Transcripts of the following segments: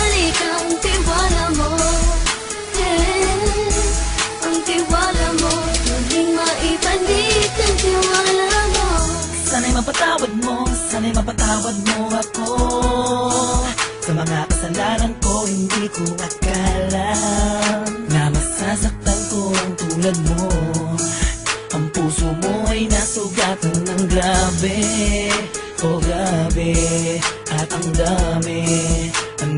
ibalik ang tiwala mo. Ang tiwala mo, muling maibalik ang tiwala mo. Sana'y mapatawad mo ako sa mga kasalanan ko. Hindi ko akala na masasaktan ko ang tulad mo. Ang puso mo ay nasugatan ng grabe, oh grabe. At ang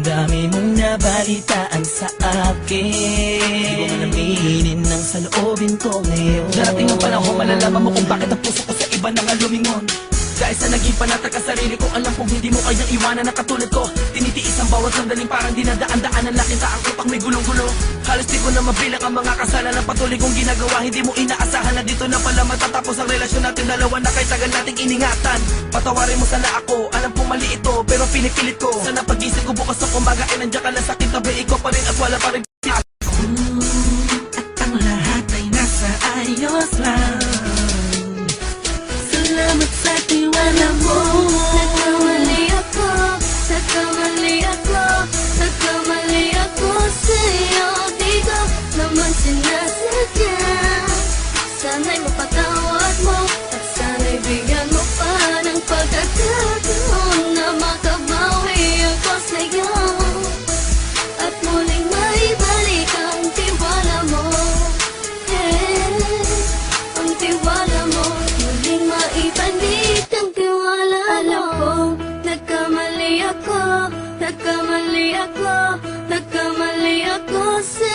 dami mong nabalitaan sa akin. Di ko man aminin ng saloobin ko ngayon. Darating ang panahon, malalaman mo kung bakit ang puso ko sa iba nang lumingon. Dahil sa naging panatag sa sarili ko, alam kong hindi mo kayang iwanan na katulad ko. Tinitiis ang bawat sandaling parang dinadaan-daan ang lakita ang utak may gulong-gulo. Halos di ko na mabilang ang mga kasalanan patuloy kong ginagawa. Hindi mo inaasahan na dito na pala matatapos ang relasyon natin dalawa na kahit tagal nating iningatan. Patawarin mo sana ako, alam kong mali ito pero pinipilit ko. Sana pag-isip ko bukas ng umaga ay nandiyan ka lang sa akin, tabi ikaw pa rin at wala pa rin. At ang lahat ay nasa ayos lang. Salamat sa tiwala mo. Nagkamali ako sa'yo. Di ko naman sinasadya. Sana'y mapatawad mo at sana'y bigyan mo pa ng pagkakataon na makabawi ako sa'yo at muling maiba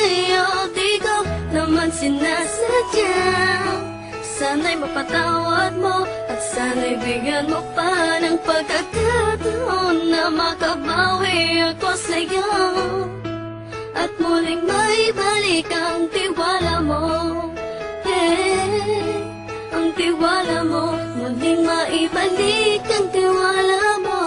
sa'yo, di ko naman sinasadya. Sana'y mapatawad mo at sana'y bigyan mo pa ng pagkakataon na makabawi ako sa'yo at muling maibalik ang tiwala mo. Hey, ang tiwala mo, muling maibalik ang tiwala mo.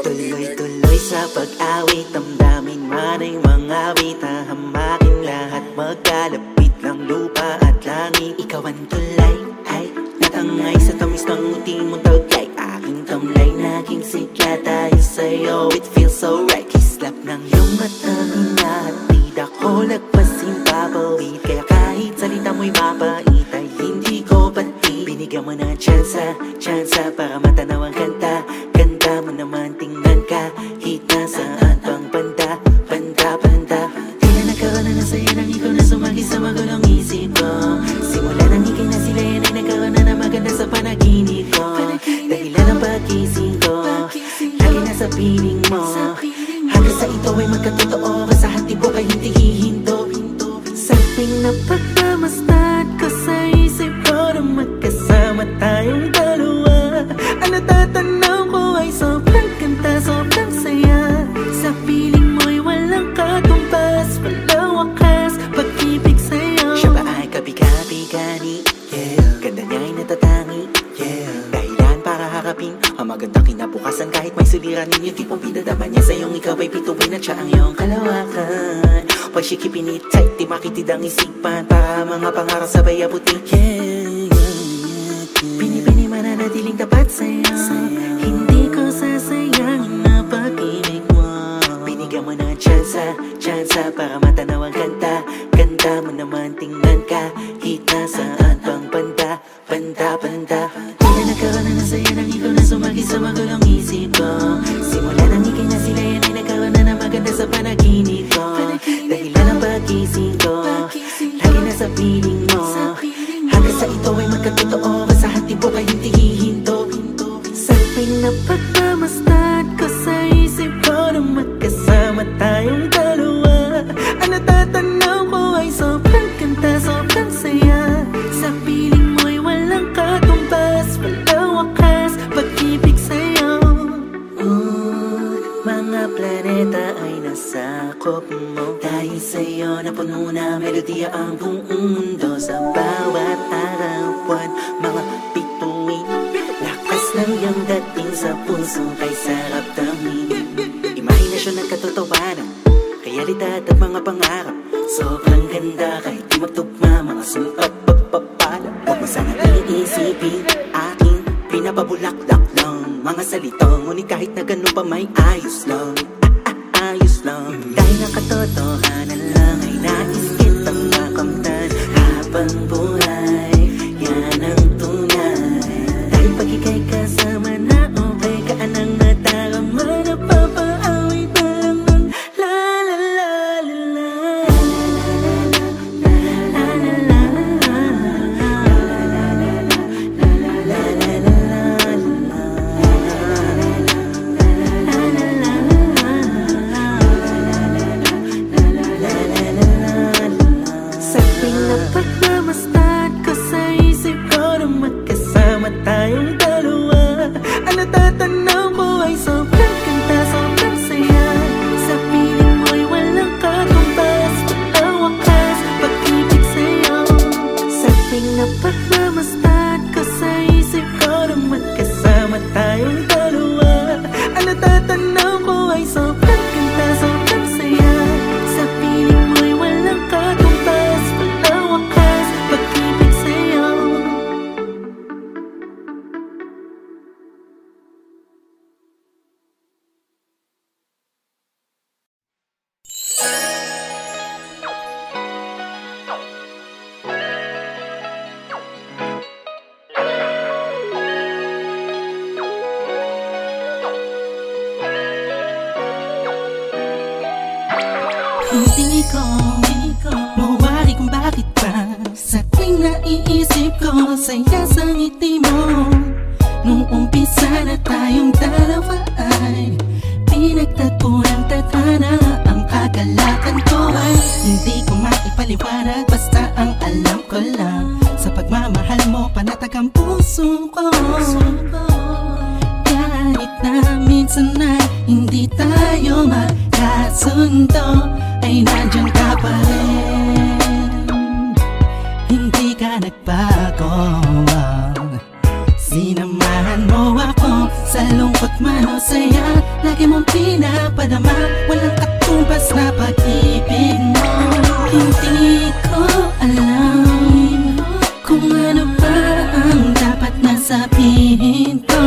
Tuloy-tuloy sa pag-awit, damdamin man ay mga awit. Hahamakin lahat, magkalapit lang lupa at langit. Ikaw ang tulay, ay natangay sa tamis ng ngiti mong tagay. Aking tamlay, naging sigla tayo sa'yo. It feels so right, kislap ng iyong mata, hinahatid ako, lagpasin papawid. Kaya kahit salita mo'y mapait ay hindi ko pati. Binigyan mo ng tsansa para matanaw ang kanta. Ganda mo naman, tingnan ka, hit na saan pang banda. Di na nagkaroon na saya nang ikaw na sumagi sa magulong isip ko. Simula nang ikay na sila yan ay nagkaroon na na maganda sa panaginip ko. Dahilan ng pag-ising ko, lagi nasa piling mo. Hanggang sa ito ay magkatotoo, sa hatibok ay hindi hihinto. Sa tuwing napagdamastan ko sa isip ko na magkasama tayong dalawa, ang natatanaw ko ay sobrang ganda, sobrang saya. Sa piling mo'y walang katumbas, walang wakas, pag-ibig sa'yo. Siya ba ay kabiga-bigani? Yeah. Ganda niya'y natatangi. Yeah. Dahilan para harapin ang magandang kinabukasan kahit may suliranin. Yung tipong pinadama niya sa'yong ikaw ay bituin at siya ang iyong kalawakan. Pag siya kipinit tight, di makitid ang isipan para mga pangarap sabay abutin. Yeah. Pinipini mananatiling tapat sa'yo, hindi ko sasayangin na pag-ibig mo. Binigyan mo ng tsansa para matanaw ang kanta. Ganda mo naman, tingnan ka, hit na saan pang banda. Di na nagkaroon na saya nang ikaw na sumagi sa magulong isip ko. Simula nang ikay na sila yan ay nagkaroon na na maganda sa panaginip ko. Dahilan ng pag-ising ko, lagi nasa piling mo. Hanggang sa ito ay magkatotoo, sa hatibok ay hindi hihinto. Sa tuwing napagdamastan ko sa isip ko na magkasama tayong dalawa, ang natatanaw ko ay sobrang ganda, sobrang saya. Sa piling mo'y walang katumbas, walang wakas, pag-ibig sa'yo. Mga planeta ay nasakop mo. Dahil sa'yo napuno na melodiya ang buong mundo. Sa bawat arawan, mga bituin, lakas ng iyong dating sa puso kay sarap tamin. Imahinasyon ng katotohanan, realidad at mga pangarap. Sobrang ganda kahit di magtugma, mga sukat pagpapala. Huwag mo sana iisipin aking pinapabulaklak lang mga salita, ngunit kahit na ganun pa may ayos lang. Ayos lang. Dahil ang katotohanan lang ay nais kitang makamtan habang buhay. Yan ang tunay. Dahil pag ika'y kasama na okay ka nang natarama, napapaawit na lang ng la la la la la. Hindi ko mawari kung bakit ba sa tuwing naiisip ko saya sa ngiti mo. Nung umpisa na tayong dalawa ay pinagtatpo ng tadhana. Ang kagalakan ko ay hindi ko maipaliwanag, basta ang alam ko lang sa pagmamahal mo panatag ang puso ko. Kahit na minsan na hindi tayo magkasundo ay nandiyan ka pa rin, hindi ka nagbago. Sinamahan mo ako sa lungkot man o saya, lagi mong pinapadama, walang katumbas na pag-ibig mo. Hindi ko alam kung ano ba ang dapat na sabihin ko.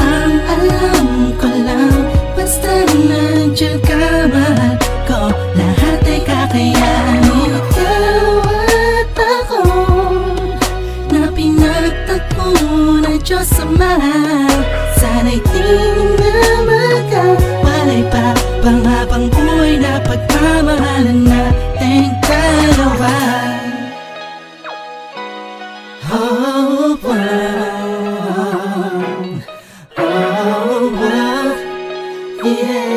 Ang alam ko lang, basta nandiyan ka, mahal ko, lahat ay kakayanin. Ikaw at ako na pinagtagpo na Diyos Ama, sana'y di na magkawalay pa pang habang buhay na pagmamahalan nating dalawa. Oh, wow. Oh, wow. Yeah.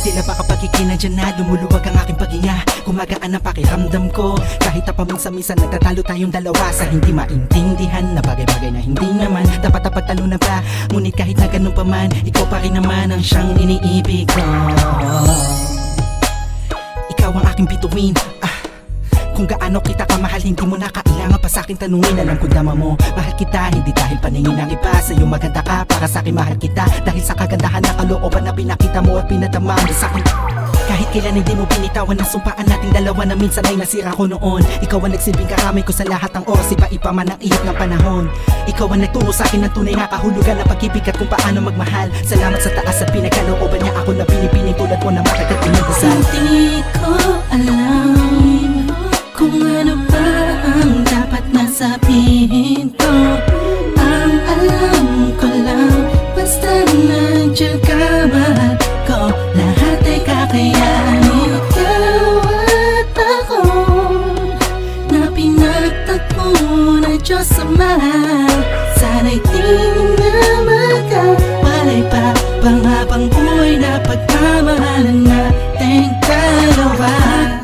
Tila ba kapag ikinadyan na lumuluwag ang aking paghinga, gumagaan ang pakiramdam ko. Kahit na paminsan-minsan nagtatalo tayong dalawa sa hindi maintindihan na bagay-bagay na hindi naman dapat na pagtalunan pa. Ngunit kahit na ganun pa man, ikaw pa rin naman ang siyang iniibig ko. Ikaw ang aking bituin, kung gaano kita kamahal, hindi mo na kailangan pa sa'kin tanungin. Alam ko dama mo, mahal kita, hindi dahil paningin ng iba. Sa'yo maganda ka, para sa'kin mahal kita, dahil sa kagandahan na kalooban na pinakita mo at pinadama mo sa'kin. Kahit kailan hindi mo binitawan ang sumpaan nating dalawa na minsan ay nasira ko noon. Ikaw ang nagsilbing karamay ko sa lahat ng oras, iba-iba man ang ihip ng panahon. Ikaw ang nagturo sa'kin ng tunay na kahulugan ng pag-ibig at kung paano magmahal. Salamat sa taas at pinagkalooban niya ako na pinipiling tulad mo na matagal pinagdasal. Hindi ko alam kung ano ba ang dapat na sabihin ko. Ang alam ko lang, basta nandiyan ka, mahal ko, lahat ay kakayanin. Ikaw at ako na pinagtagpo na Diyos Ama, sana'y di na magkawalay pa pang habang buhay na pagmamahalan nating dalawa.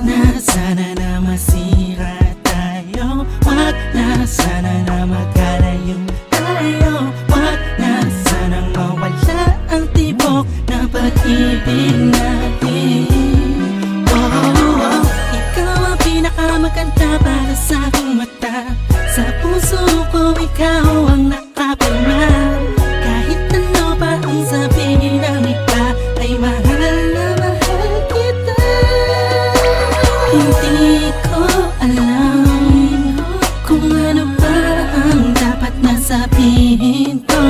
Na sana na masira tayo, wag na sana na magkalayo tayo, wag na sana mawala ang tibok ng pag-ibig natin. Oh, ikaw ang pinakamaganda para sa aking mata, sa puso ko ikaw ang nakapalma. Kahit ano pa ang sabihin ng iba, ay mahal na mahal kita. Hindi ko alam kung ano ba ang dapat na sabihin ko.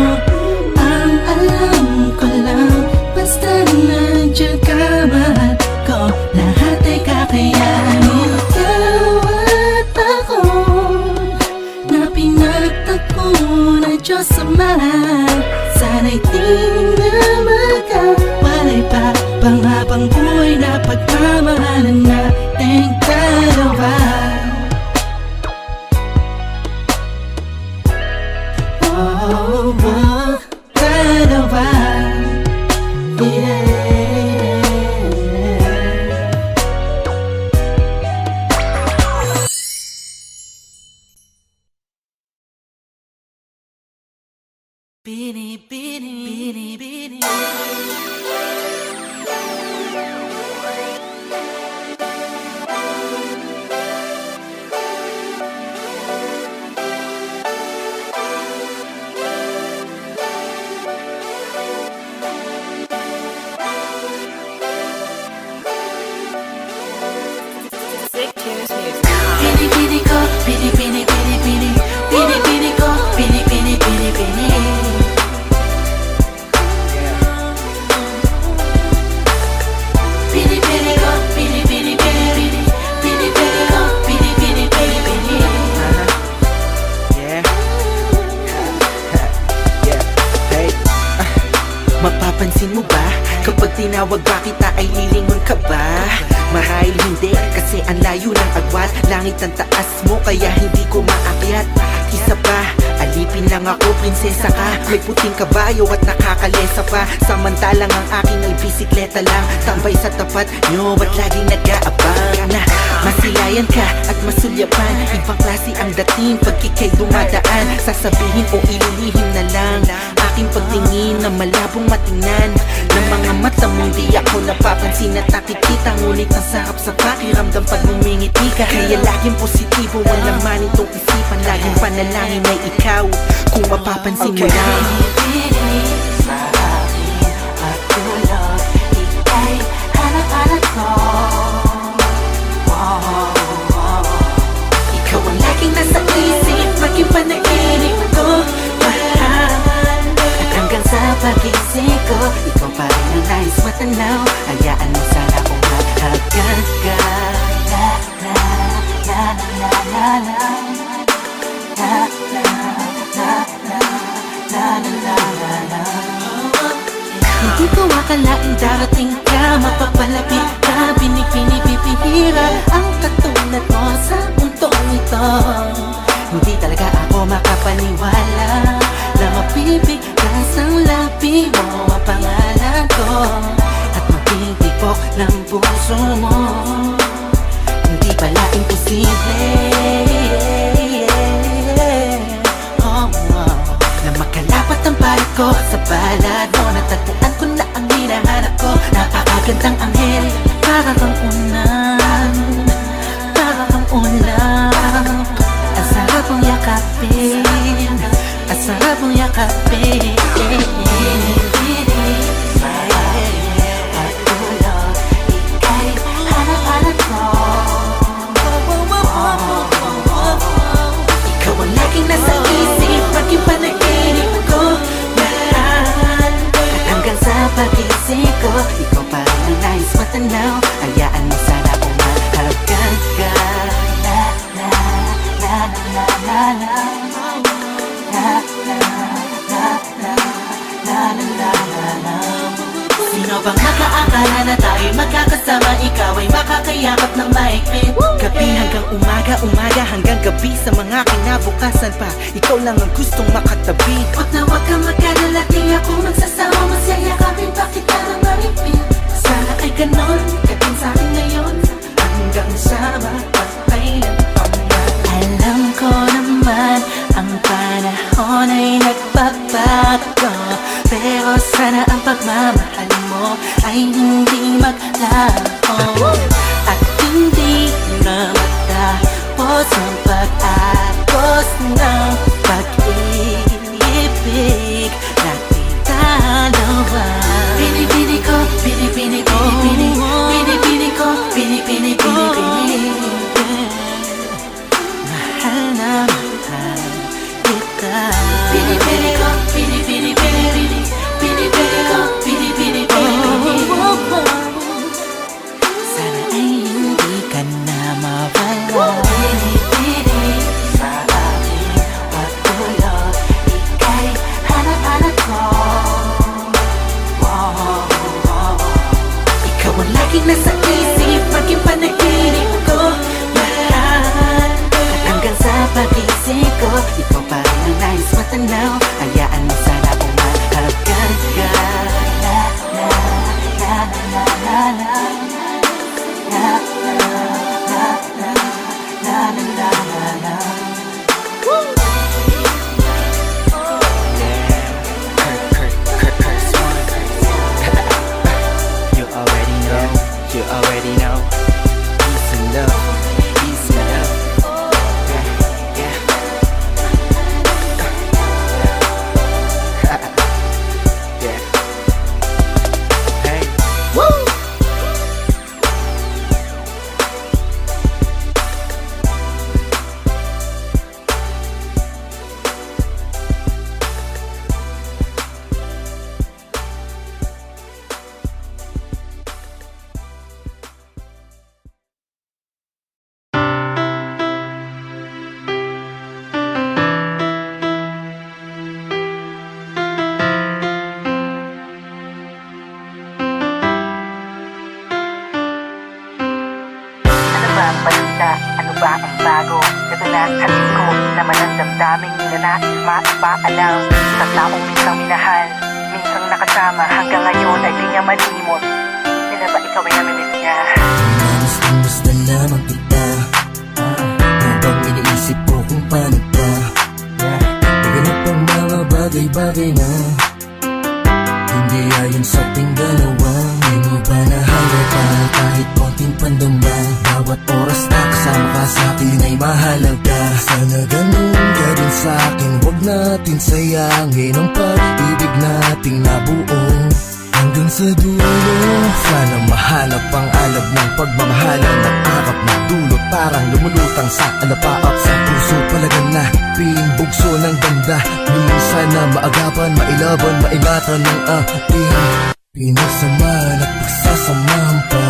Ang alam ko lang, basta nandiyan ka, mahal ko, lahat ay kakayanin. Ikaw at ako na pinagtagpo na Diyos Ama, sana'y di na magkawalay pa pang habang buhay na pagmamahalan nating dalawa. Oh, dalawa. Yeah. Bini, bini, bini, bini. Bini, bini ko, bini, bini, bini, bini. Bini, bini ko, bini, bini, bini, bini. Napapansin mo ba? Kapag tinawag ba kita ay lilingon ka ba? Marahil hindi, kasi ang layo ng agwat. Langit ang taas mo, kaya hindi ko maakyat. Isa pa, alipin lang ako, prinsesa ka. May puting kabayo at nakakalesa pa. Samantalang ang aking ay bisikleta lang. Tambay sa tapat nyo at laging nag-aabang na masilayan ka at masulyapan. Ibang klase ang dating pag ika'y dumadaan. Sasabihin o ililihim na lang aking pagtingin na malabong matingnan ng mga mata mong di ako napapansin at nakikita. Ngunit ang sarap sa pakiramdam pag ngumingiti ka. Kaya laging positibo ang laman itong isipan. Laging panalangin ay ikaw kung mapapansin mo lang. Sa akin at tulog, ika'y hanap-hanap ko. Ikaw ang laging nasa isip, maging panaginip ko, mahal. At hanggang sa pagising ko, ikaw pa rin ang nais matanaw. Hayaan mo sana kung maghagan ka. La la la la la la la la la la la la la. Hindi ko akalaing darating ka, mapapalapit ka, binibihira ang katulad mo sa mundong ito. Hindi talaga ako makapaniwala na mapipiglas ang labi mo ang pangalan ko at magtitipok ng puso mo. Hindi pala imposible na makalapat ang palit ko sa balad mo. Natagpuan ko na ang hinahanap ko. Napakagandang anghel, para kang unang, para kang unang. Ang sarap mong yakapin, ang sarap mong yakapin. At tulog, ika'y hanap-hanap ko. Ikaw ang laging nasa isip, maging panaginip ko, mahal. At hanggang sa pagising ko, ikaw pa rin ang nais matanaw. Hayaan mo sana kung maghagan ka. La la la la la la la la la la la la la la. Sino bang makaakala na tayo'y magkakasama? Ikaw ay makakayakap ng mahigpit. Gabi hanggang umaga, umaga hanggang gabi. Sa mga kinabukasan pa, ikaw lang ang gustong makatabi. Huwag na huwag kang magkalala, di ako magsasama. Masayakapin pa kita ng mahigpit. Sana ay ganon, katin sa'kin ngayon, hanggang sa mapagpailan pa man. Alam ko naman ang panahon ay nagbabago, pero sana ang pagmamahal mo ay hindi maglaho. At hindi na matapos ang pag-agos ng pag-ibig nating dalawa. Pinipili ko, pinipili, pinipili, pinipili ko, pinipili, pinipili. Mahal na mahal kita. Pinipili ko, pinipili, pinipili, pinipili ko, pinipili, pinipili. Sana ay hindi ka na mawala. Pinipili Sa aking pagtulog, ika'y hanap-hanap ko. Ikaw ang laging nasa isip, maging panaginip ko, mahal. At hanggang sa pagising ko, ikaw pa rin ang nais matanaw. Hayaan mo sana kung maghagan ka. La la la la la la la la la la la la la la. You already know. Peace and love. Peace and love. Yeah, yeah. daming ninanais maipaalam sa taong minsang minahal, minsang nakasama, hanggang ngayon ay di niya malimot. Sila ba ikaw ay namimiss niya? Miss na lamang kita, habang iniisip ko kung paano pa naganap ang mga bagay-bagay na hindi ayon sa ating dalawa. Di mo ba nahalata kahit konting pandama? Bawat oras na kasama ka sa akin ay mahalaga. Sana ganun ka din sa akin, huwag natin sayangin ang pag-ibig nating nabuo hanggang sa dulo. Sana mahanap ang alab ng pagmamahalan, nag-akap na dulot, parang lumulutang sa alapaap sa puso. Palagan na bugso ng banda, minsan na maagapan, mailaban, maingatan ng ating pinagsamahan at pagsasamahan pa.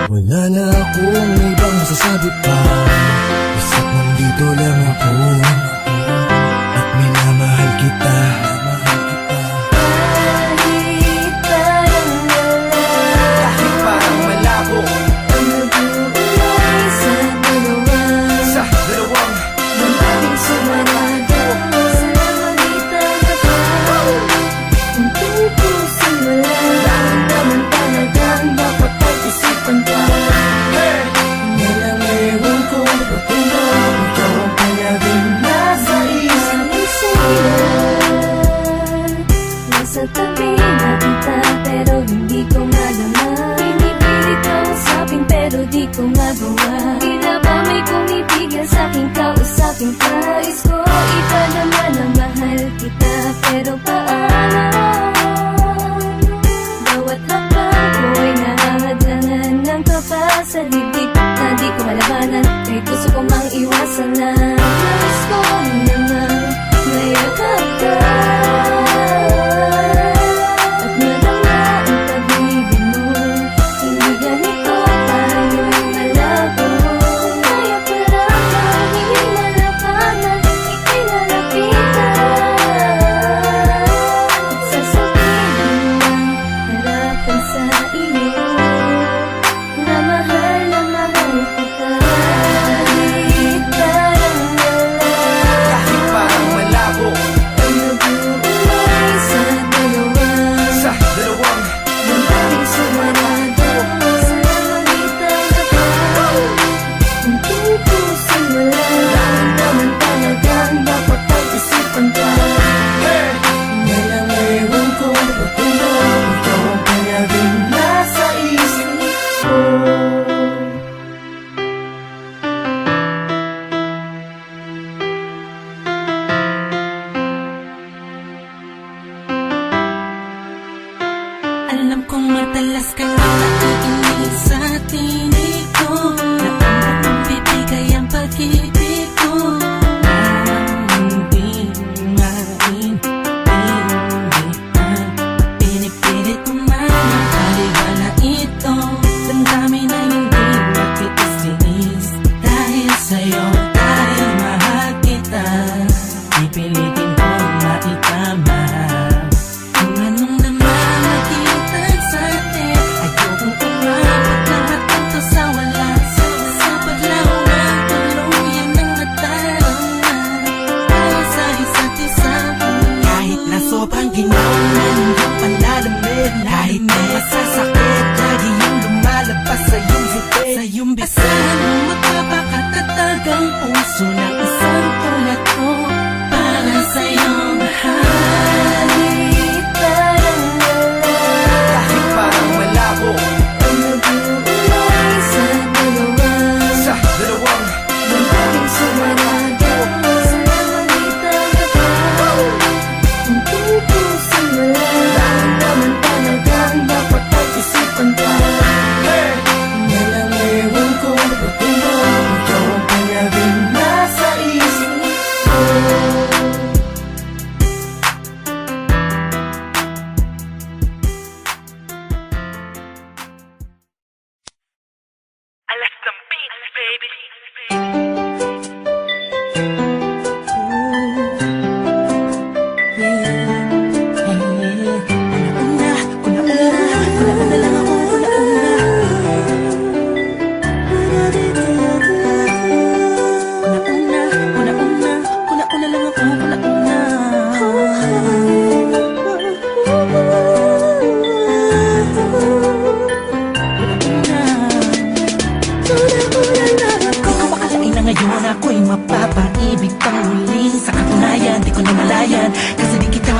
Wala na akong ibang masasabi pa, basta't nandito lang ako at minamahal kita. Sa tabi na kita pero hindi ko malaman. Pinipilit ka usapin pero di ko magawa. Tila ba may kumibigyan sa'king kausapin ka? Is ko ipadama na mahal kita pero paalam. Bawat hakbang ko ay nahahadlangan ng kapal sa dibdib na di ko malabanan. Kahit gusto ko mang iwasan na nais ko naman mayakap ka. Alam kong madalas ka na nakikinig sa tinig ko, na ang magbibigay ang pag-ibig ko. Hindi main, pinipilit mo man ang kaliwala ito. Damdamin na hindi matiis-tiis dahil sa'yo, dahil mahal kita. Pipilitin ko maitama kung anong naman nakita sa atin. Ayokong umabot lahat ito sa wala, sapat lang na tuluyan ng natarama para sa isa't isa. Kahit na sobrang ginawa na yung panlalamig, kahit na masasakit, lagi yung lumalabas sa iyong bibig, sa iyong bibig. Asahan mo magpapakatatag ang puso ng isang tulad ko para sa iyong mahal.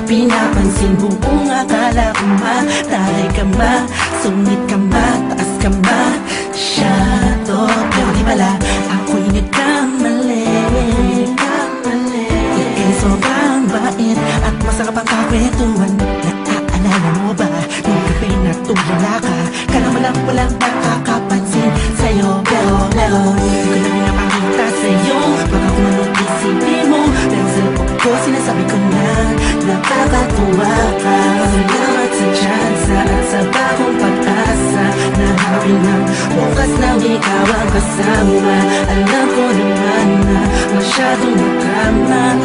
pinapansin. Buong akala ko matay ka ma, sungit ka ma, taas ka ma, shadow. Pero di pala, ako'y nagkamali. Ika'y sobrang bait at masarap ang kakwentuhan. Naaalala mo ba, nung gabi na tulala ka, ka naman lang walang nakakapansin sa'yo. Pero ngayon, di ko na pinapakita sa'yo. Baka kung anong isipin mo, pero sa loob ko sinasabi ko na nakakatuwa ka. Salamat sa tsansa at sa bagong pag-asa na harapin ng bukas nang ikaw ang kasama. Alam ko naman na masyadong madrama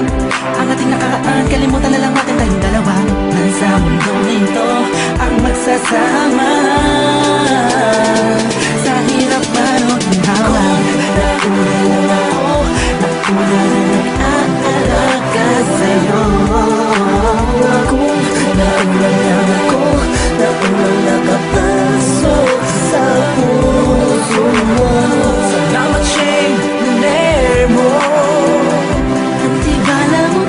ang ating nakaraan, kalimutan na lang natin tayong dalawa. Nasa mundo na ito ang magsasama. Sa hirap man o ginhawa, nauna lang ako, nauna na nag-aalaga sa'yo. Nauna lang ako, nauna nakapasok sa puso mo. Salamat Shane, naner mo.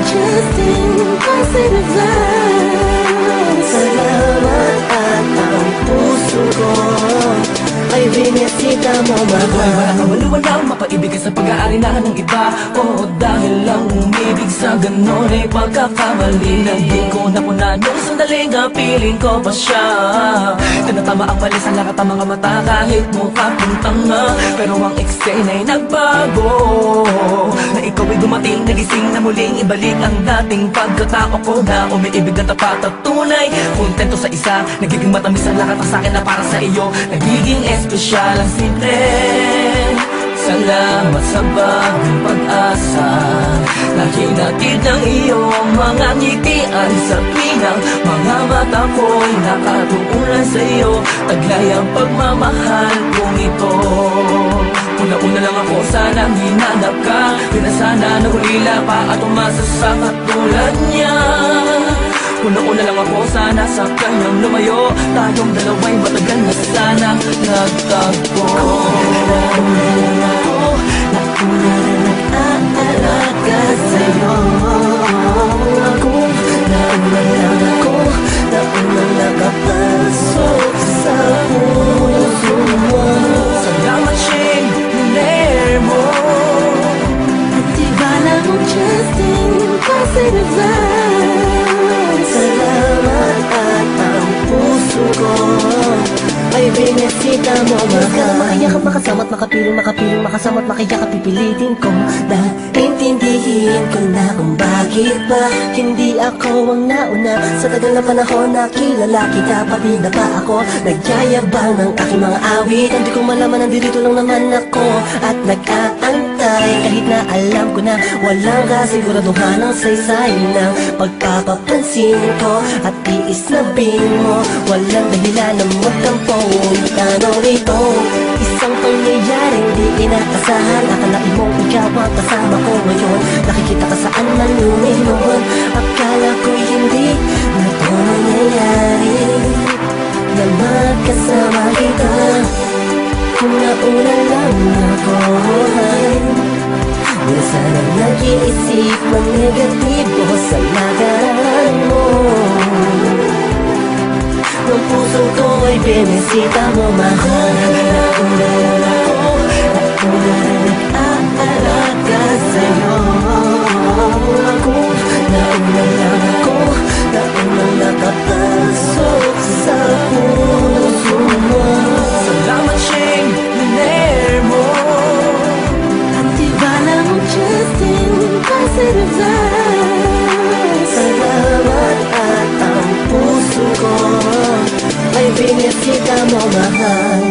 Justin, positive vibes. Salamat at ang puso ko ay binisita mo mahal. Wala kang walang mapaibigay sa pag-aari na ng iba. O dahil lang umibig sa ganon ay pagkakamali na di ko napuna nung sandaling piling ko pa siya. Tinatama ang mali sa lahat ng mga mata kahit mukha kong tanga. Pero ang eksena ay nagbago, na ikaw ay dumating, nagising na muling ibalik ang dating pagkatao ko na umiibig na tapat at tunay. Kontento sa isa, nagiging matamis ang lahat ng sakin na para sa iyo. Nagiging espesyal ang simple. Salamat sa bagong pag-asa na hinatid ng iyong mga ngitian sa tuwinang mga mata ko'y nakatuunan sa iyo. Taglay ang pagmamahal kong ito. Una-una lang ako, sanang hinanap ka. Pinasana na hulila pa at umasa sa katulad niya. Una-una lang ako, sana sa kanyang lumayo. Tayong dalawa'y matagal na sanang nagtagpo. Nauna lang ako, nauna na nag-aalaga sa'yo. Nauna lang ako, nauna nakapasok sa puso mo. Salamat Shane, naner mo. At diba lang mo Justin, positive vibes. Salamat at ang puso ko ay binisita mo mahal. Makaiyak at makasama at makapiling, makasama at makaiyak at pipilitin ko. Dahil intindihin ko na kung bakit ba hindi ako ang nauna. Sa tagal na panahon na kilala kita, pati na pa ako nagyayabang ng aking mga awit. Hindi ko malaman, nandito lang naman ako at nag-aantay. Kahit na alam ko na walang kasiguraduhan ng saysay ng pagpapapansin ko at tiis na mo. Walang dahilan na magtampo. Tanong ito, isang pangyayaring di inaasahan. Akalain mong ikaw ang kasama ko ngayon. Nakikita ka saan man luminoon. Akala ko'y hindi na ito nangyayari, na magkasama kita. Kung nauna lang ako ay di na sana nag-iisip ng negatibo sa nakaraan mo. Ng puso ko ay binisita mo mahal. Nauna lang ako, nauna na nag-aalaga sa'yo. Nauna lang ako, nauna nakapasok sa puso mo. Salamat Shane, naner mo. At diba lang mo Justin, positive vibes. Salamat at ang puso ko ay binisita mo mahal.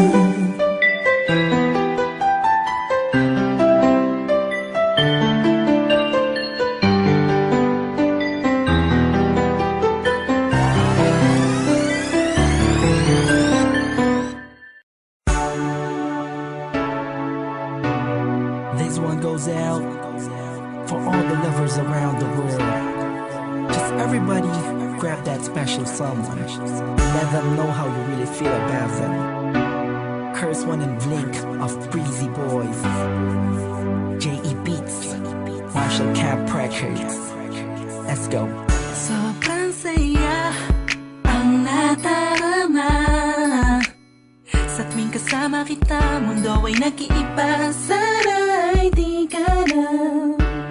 This one goes out for all the lovers around the world. Just everybody grab that special someone. Let them know how you really feel about them. Curse One and Blink of Breezy Boys. J.E. Beats. Marshall Camp Records. Let's go. Sobrang saya ang natarama sa tuwing kasama kita. Mundo ay nag-iiba, sana'y di ka na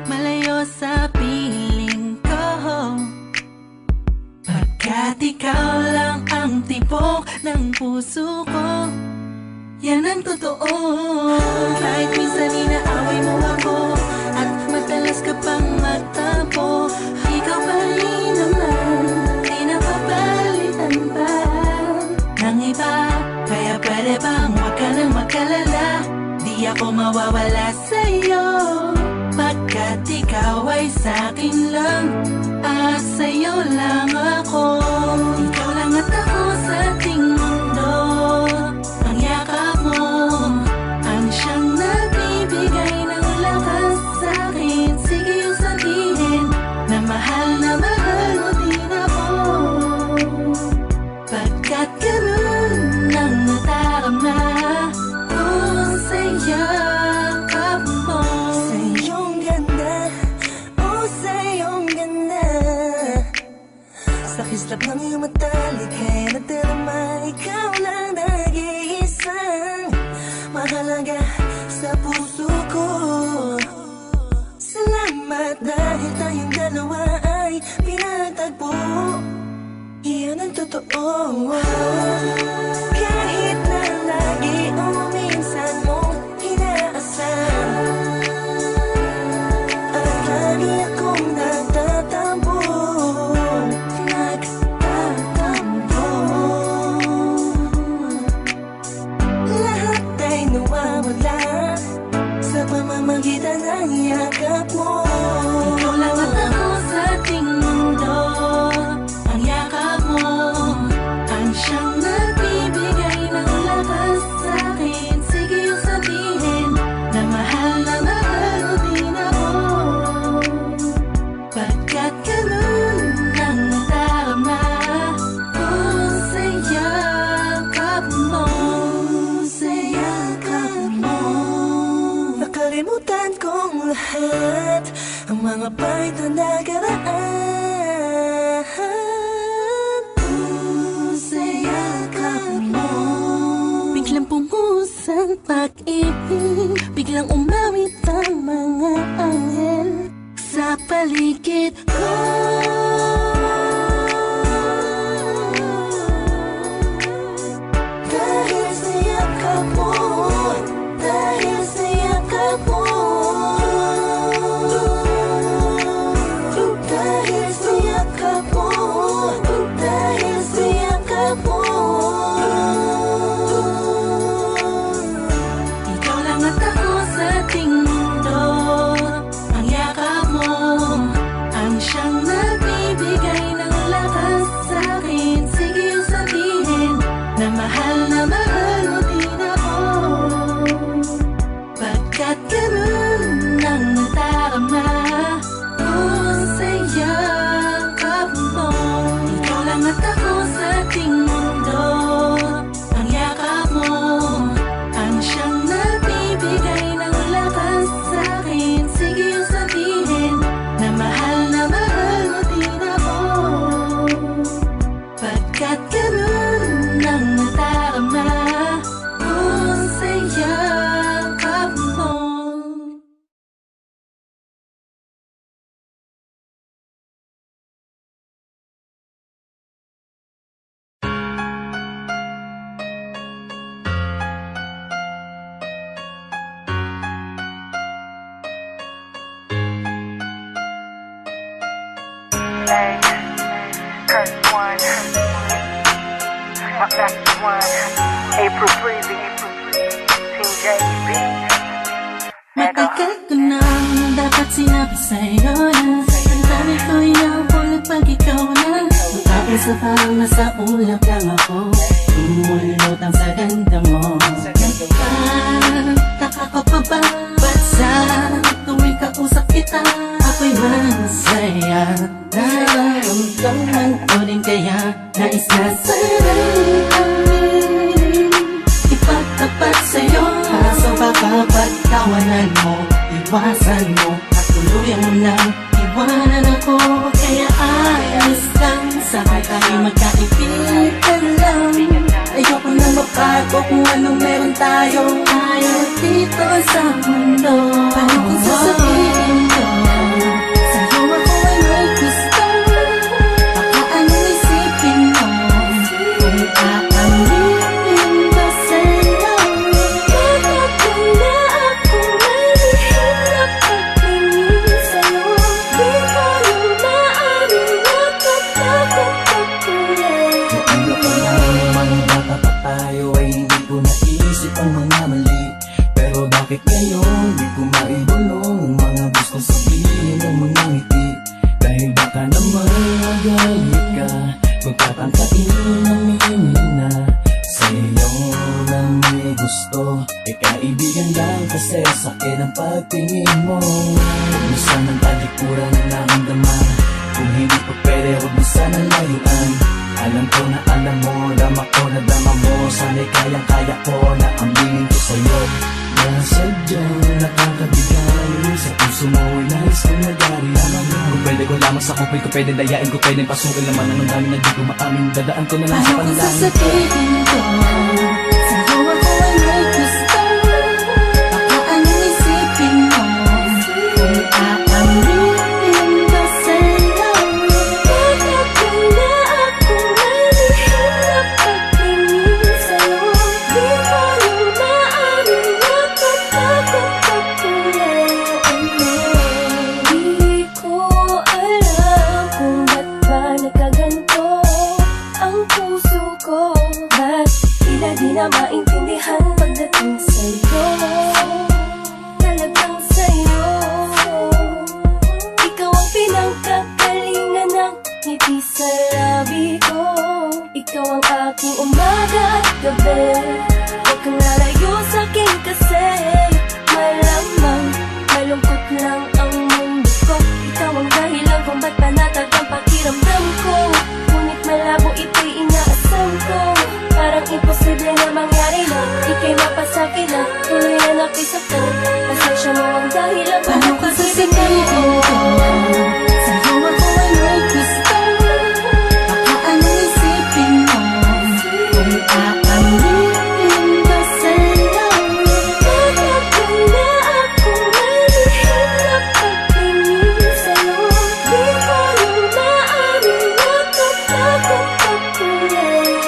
malayo sa piling ko, pagkat ikaw lang ang tibok ng puso ko. Yan ang totoo. Kahit minsan inaaway mo ako at madalas ka pang magtampo, ikaw pa rin naman, di napapalitan pa ng iba. Kaya pwede bang huwag ka nang mag-alala, di ako mawawala sa'yo, pagkat ikaw ay sa'kin lang at sa'yo lang ako. Ikaw lang at ako sa ating mundo. Ang yakap mo ang siyang nagbibigay ng lakas sa'kin. Sige yung sabihin na mahal mo din ako, pagkat ganun ang natarama ko sa yakap mo. Sa iyong ganda, oh sa iyong ganda, sa kislap ng iyong mata, likha'y nadarama. Ikaw lang nag-iisang mahalaga sa puso ko. Salamat dahil tayong dalawa ay pinatagpo. Iyan ang totoo. Kahit na lagi o minsan mong inaasam, at lagi akong nagtatampo. Lahat ay nawawala sa pamamagitan ng yakap mo. Ikaw lang at ako sa ating mundo. Ang yakap mo ang siyang nagbibigay ng lakas sa'kin. Sige yung sabihin na mahal mo din ako, pagkat ganun ang nadarama ko sa yakap mo. Sa yakap mo, nakalimutan kong lahat ang mga pahit na nakaraan. Sa yakap mo, biglang pumuhos ang pag-ibig, biglang umawit ang mga anghel sa paligid ko. Dahil sa yakap mo, dahil sa yakap mo, dahil sa yakap mo, dahil sa yakap mo. Ikaw lang at ako sa ating mundo. Ang yakap mo ang siyang nagbibigay ng lakas sa'kin. Sige yung sabihin na mahal mo din ako, pagkat ganun ang nadarama ko sa yakap mo. Ikaw lang at ako sa ating mundo. Ang yakap mo ang siyang nagbibigay ng lakas sa'kin. Sige yung sabihin na mahal mo din ako, pagkat ganun ang nadarama ko sa yakap mo. Curse one, my back one, April Breezy, Team JB. Matagal ko nang dapat sinabi sa'yo na ang dami ko inahulog pag ikaw na. Tapos sa parang nasa ulap lang ako, tumulot ang sa ganda mo. Nagtataka ka pa ba? Ba't sa tuwing kausap kita ako'y masaya? Nararamdaman ko din kaya nais na sana'y ipagtapat sa'yo. Kaso baka pagtawanan mo, iwasan mo, at tuluyan mo lang iwanan ako. Kaya ayos lang magkaibigan lang. Ayoko na mabago kung anong meron tayo. Ayaw dito sa mundo. Paano kung sasabihin ko sa'yo ako ay may gusto? Baka anong isipin mo kung aaminin ba sa'yo? Bakit na ako may lihim na pagtingin sa'yo? Di ko yung maaaring napatakot pagkulit. Ano pa lang, mga bata pa tayo ay hindi ko naisip ang mga mali. Pero bakit ngayon di ko maibulong ang mga gusto sabihin ng mga ngiti? Dahil baka naman magalit ka, magtatangkain aminin na sa'yo lang may gusto. Kaibigan lang kasi sakit ang pagtingin mo. Huwag mo sanang talikuran ang naramdama. Kung hindi pa pwede, huwag mo sanang layuan. Alam ko na alam mo, dama ko na dama mo. Sana'y kayang-kaya ko na aminin ko sa'yo na sadyang nakakabigay. Sa puso mo ay nais kong nagari. Kung pwede ko lamang sa kupay ko, pwede dayain ko, pwede pasukin naman anong dami na di ko maamin. Dadaan ko na lang sa Paano kung panalangin. sasabihin ko sa'yo ako ay may gusto? Baka anong isipin mo kung aaminin ba sa'yo? Bakit na ako may lihim na pagtingin sa'yo? Di ko yung maaaring napatakot pagkulit. Di ko alam kung ba't ba nagkaganto ang puso ko. Ba't tila di na maintindihan pagdating sa'yo? Talagang sa'yo. Ikaw ang pinagkakalingan ng ngiti sa labi ko. Ikaw ang aking umaga at gabi. Huwag kang lalayo sa'kin kasi malamang malungkot lang ang mundo ko. Ikaw ang dahilan kung ba't panatag ang pakiramdam ko. Ngunit malabo ito'y inaasam ko. Parang imposible na mangyari na ika'y mapasakin na tuloy na napisaktan. Pasensya mo ang dahilan Paano kung sasabihin ko sa'yo ako ay may gusto? Baka anong isipin mo kung aaminin ba sa'yo? Bakit na ako may lihim na pagtingin sa'yo? Di ko yung maaaring napatakot pagkulit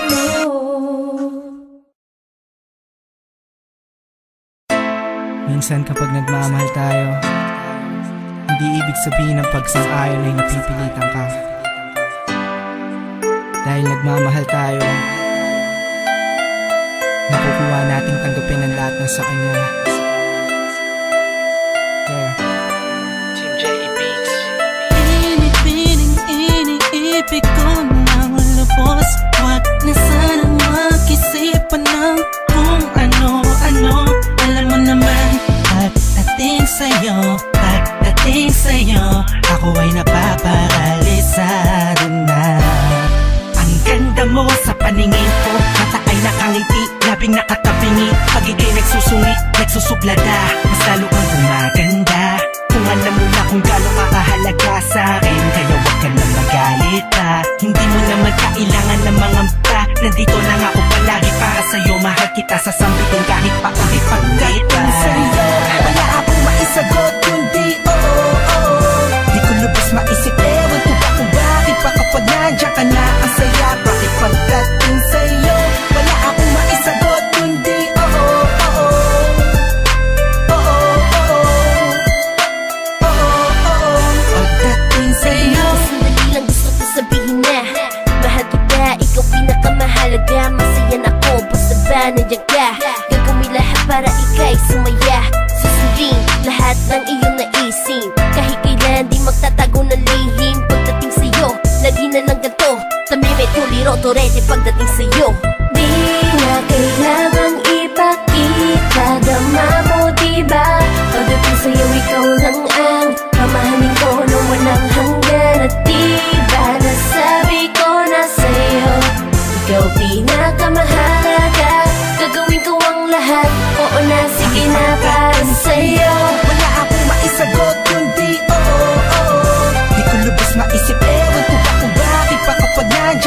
mo. Minsan kapag nagmamahal tayo, hindi ibig sabihin ng pagsang-ayon ay napipilitan ka. Dahil nagmamahal tayo, nakukuha nating tanggapin ang lahat ng sa kanya. Yeah. Iniibig ko ng lubos. Wag na sanang mag-isipan ng kung ano-ano. Alam mo naman, pagdating sa'yo, ako ay napaparalisado na. Ang ganda mo sa paningin ko, mata ay nakangiti, labing nakatabingi. Pag ika'y nagsusungi, nagsusuglada, mas lalo kang gumaganda. Kung alam mo na kung gano'ng kakahalaga sa'kin, kaya wag ka na magalit pa. Hindi mo naman kailangan ng mga mpa. Nandito lang ako palagi para sa'yo. Mahal kita, sasambitin kahit pa ulit pa. Sa'yo, wala akong maisagot kundi oo. Di ko lubos maisip, ewan ko ba kung bakit pa kapag nandiyan ka na ang saya. Bakit pagdating sa'yo, wala akong maisagot kundi oo. Pagdating sa'yo, Sandali lang gusto ko sabihin na mahal kita, ikaw pinakamahalaga. Masaya na ako, basta ba nandiyan ka? Gagawin lahat para ika'y sumaya. Susundin lahat ng iyong naisin. Kahit kailan di magtatago ng lihim. Pagdating sa'yo, lagi na lang ganito. Tamimay tuliro, torete pagdating sa'yo. Di na kailangang ipakita, dama mo diba? Pagdating sa'yo, ikaw lang ang mamahalin ko nung walang hanggan. At diba nasabi ko na sa'yo, ikaw pinakamahalaga. Gagawin ko ang lahat, oo na, sige na para sa'yo. wala akong maisagot kundi oo. Di ko lubos maisip, ewan ko ba kung bakit pa kapag nandiyan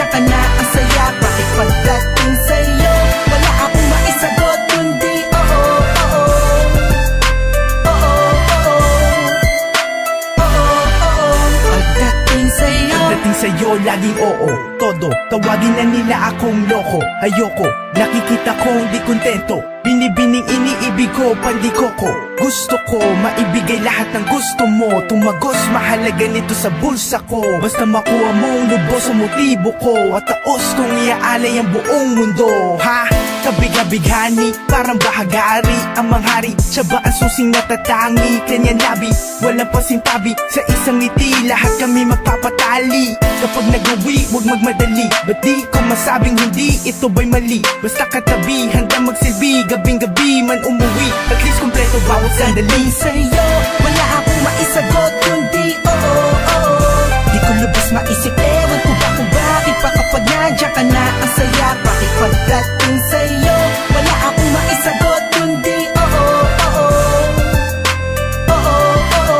sa'yo laging oo, todo. Tawagin na nila akong loko. Ayoko, nakikita kong di kontento. Binibining iniibig ko, pandikoko. Gusto ko, maibigay lahat ng gusto mo. Tumagos, mahalaga nito sa bulsa ko. Basta makuha mong lubos sa motibo ko. At taos kong iaalay ang buong mundo. Ha? Kabigabighani, parang bahagari. Ang manghari, siya ba ang susing natatangi? Kanyang labi, walang pasintabi. Sa isang ngiti, lahat kami magpapatali. Kapag nagawi, huwag magmadali. Ba't di ko masabing hindi, ito ba'y mali? Basta katabi, hanggang magsilbi. Gabing-gabi man umuwi, at least kompleto bawat sandali. Sa'yo, wala akong maisagot kundi oo, oo. Di ko lubos maisip, ewan ko ba kung bakit pa kapag nandiyan ka na ang saya. Bakit pagdating sa'yo, wala akong maisagot kundi oo, oo. Oo, oo.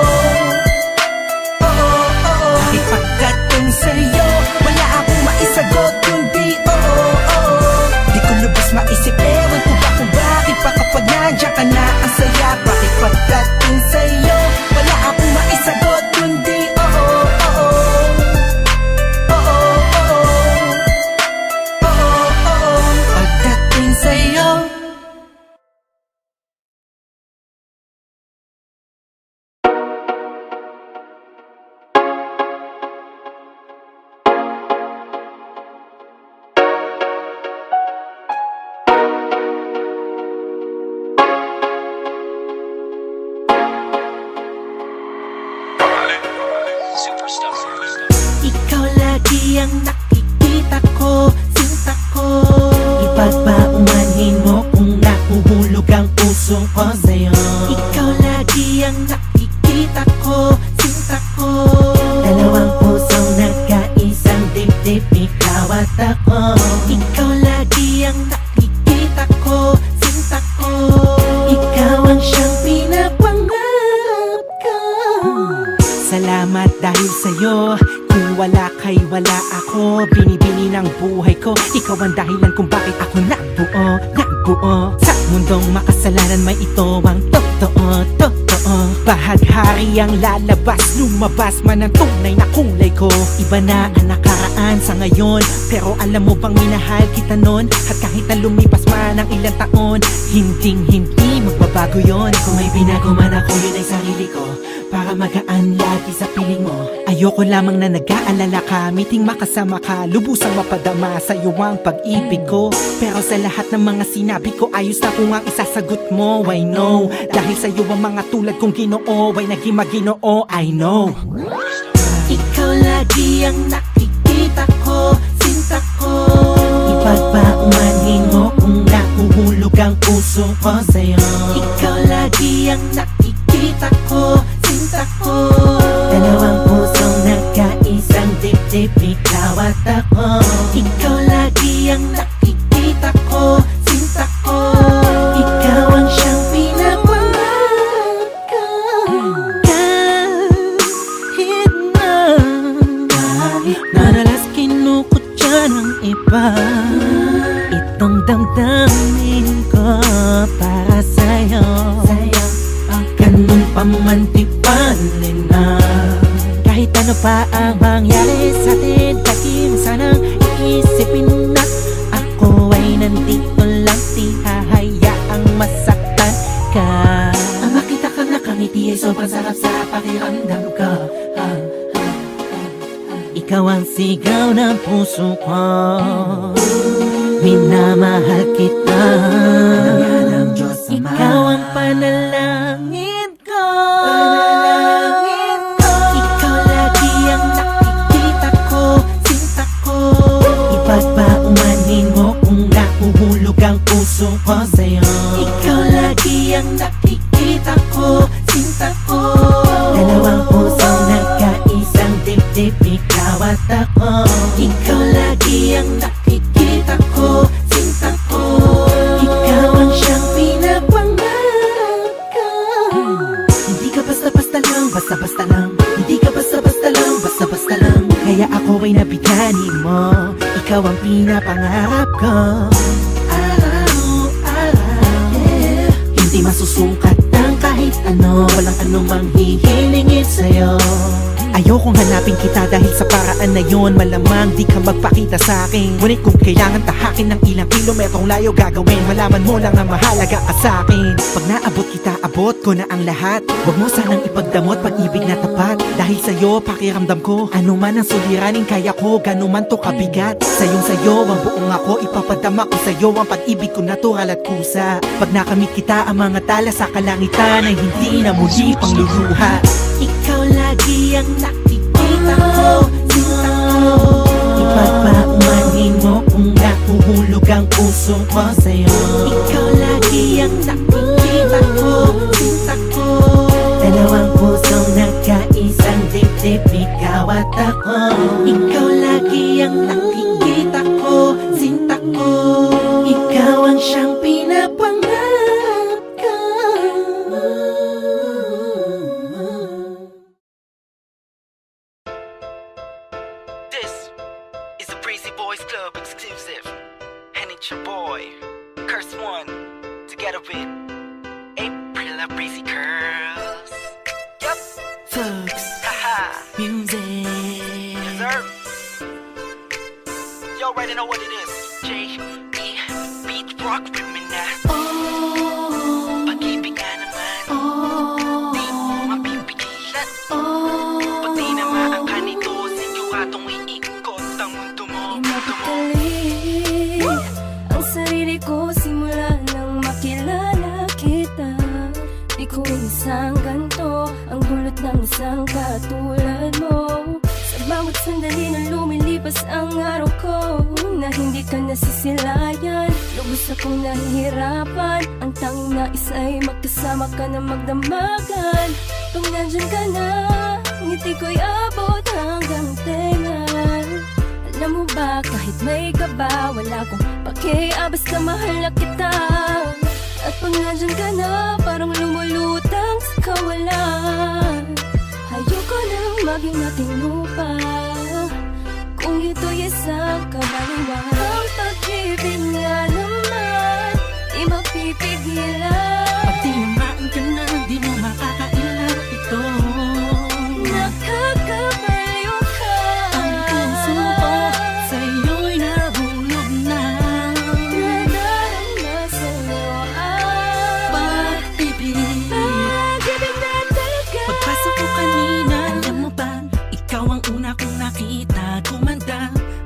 Oo, oo. Bakit pagdating sa'yo, wala akong maisagot kundi oo, oo. Di ko lubos maisip, ewan ko ba kung bakit pa kapag nandiyan ka na ang saya. Bakit pagdating sa'yo, wala akong maisagot kundi oo, oo. Oo, oo. Oo, oo. Pagdating sa'yo. Ikaw lagi ang nakikita ko, sinta ko. Ipagpaumanhin mo kung nahuhulog ang puso ko sa'yo. Ikaw lagi ang nakikita ko, sinta ko. Dalawang pusong nagkaisang dibdib, ikaw at ako. Ikaw lagi ang nakikita ko, sinta ko. Ikaw ang siyang pinapangarap ko. Salamat dahil sa'yo. Kung wala kay wala ako. Binibini ng buhay ko. Ikaw ang dahilan kung bakit ako nabuo, nabuo. Sa mundong makasalanan may ito ang totoo, totoo. Bahaghari ang lalabas, lumabas man ang tunay na kulay ko. Iba na ang nakaraan sa ngayon, pero alam mo bang minahal kita nun? At kahit na lumipas man ang ilang taon, hindi magbabago yon. Kung may binago man ako, yun ay sarili ko. Para magaan lagi sa piling mo. Ayoko lamang na nag-aalala ka, miting makasama ka, lubusang mapadama sa iyo ang pag-ibig ko. Pero sa lahat ng mga sinabi ko, ayos na kung ang isasagot mo. I know, dahil sa iyo ang mga tulad kong Ginoo ay naging maginoo. I know. Ikaw lagi ang nakikita ko, sinta ko. Ipagpaumanhin mo kung nahuhulog ang puso ko sa'yo. Ikaw lagi ang nakikita ko, sinta ko. Dalawang pusong nagkaisang dibdib, ikaw at ako. Ikaw lagi ang nakikita ko, sinta ko. Ikaw ang siyang pinapangarap ko. Kahit na madalas kinukutya ng iba, itong damdamin ko para sa'yo. Ganun pa man tipanin na. Kahit ano pa ang mangyari sa atin, laging sanang iisipin na ako ay nandito lang, di hahayaang masaktan ka. Ang makita kang nakangiti ay sobrang sarap sa pakiramdam ko. Ikaw ang sigaw ng puso ko, minamahal kita. Ikaw ang panalangin ko. Ikaw lagi ang nakikita ko, sinta ko. Ipagpaumanhin mo kung nahuhulog ang puso ko sa'yo. Ikaw lagi ang nakikita ko, sinta ko. Dalawang pusong nagkaisang dibdib, ikaw at ako. Ikaw lagi ang nakikita ko, sinta ko. Ikaw ang siyang pinapangarap ko. Hindi ka basta-basta lang, basta-basta lang. Hindi ka basta-basta lang, basta-basta lang. Kaya ako ay nabigani mo. Ikaw ang pinapangarap ko. Araw-araw, yeah. Hindi masusukat ng kahit ano. Walang anumang hihilingin sa'yo. Ayokong hanapin kita dahil sa paraan na yon malamang di ka magpakita sa akin. Ngunit kung kailangan tahakin ng ilang kilometrong layo gagawin, malaman mo lang na mahalaga ka sa akin. Pag naabot kita, abot ko na ang lahat. Huwag mo sanang ipagdamot pag-ibig na tapat. Dahil sa'yo pakiramdam ko, ano man ang suliranin kaya ko, gano'n man to kabigat. Sayo ang buong ako, ipapadama ko sa'yo ang pag-ibig ko natural at kusa. Pag nakamit kita, ang mga tala sa kalangitan ay hindi na muli pang luluha. Ikaw lagi ang nakikita ko, sinta ko. Ipagpaumanhin mo kung nahuhulog ang puso ko sa'yo. Ikaw lagi ang nakikita ko, sinta ko. Dalawang pusong nagkaisang dibdib, ikaw at ako. Ikaw lagi ang nakikita ko, sinta ko. Ikaw ang siyang pinapangarap ko. This is the Breezy Boys Club exclusive, and it's your boy, Curse One, together with April La Breezy Curls. Yup, Thugs, haha, music. yes sir. You already know what it is. J.E. Beat Rock with me now. Pag-ibig nga naman, di mapipigilan. Pag di naman ka nito, siguradong iikot ang mundo mo. Mapakali ang sarili ko simula nang makilala kita. Di ko isang ganto ang gulot ng isang katulad mo. Sa bawat sandali na lumilipas ang araw ko, na hindi ka nasisilayan, lubos akong nahihirapan. Ang tanging nais ay magkasama ka na magdamagan. Pag nandyan ka na, ngiti ko'y abot hanggang tenga. Alam mo ba, kahit may kaba, wala kong pakialam, basta mahal na kita. At pag nandyan ka na, parang lumulutang sa kawalan. Ayoko nang maging ating lupa, kung ito'y isang kabaliwan. Ang pag-ibig nga naman, di mapipigilan. Pag tinamaan ka na, di mo makakailan ito. Nakakabaliw ka. Ang puso ko sa'yo'y nahulog na. Nadarama sa'yo ang Pag-ibig. pag-ibig na talaga. Pagpasok ko kanina, alam mo ba, ikaw ang una kong nakita. Gumanda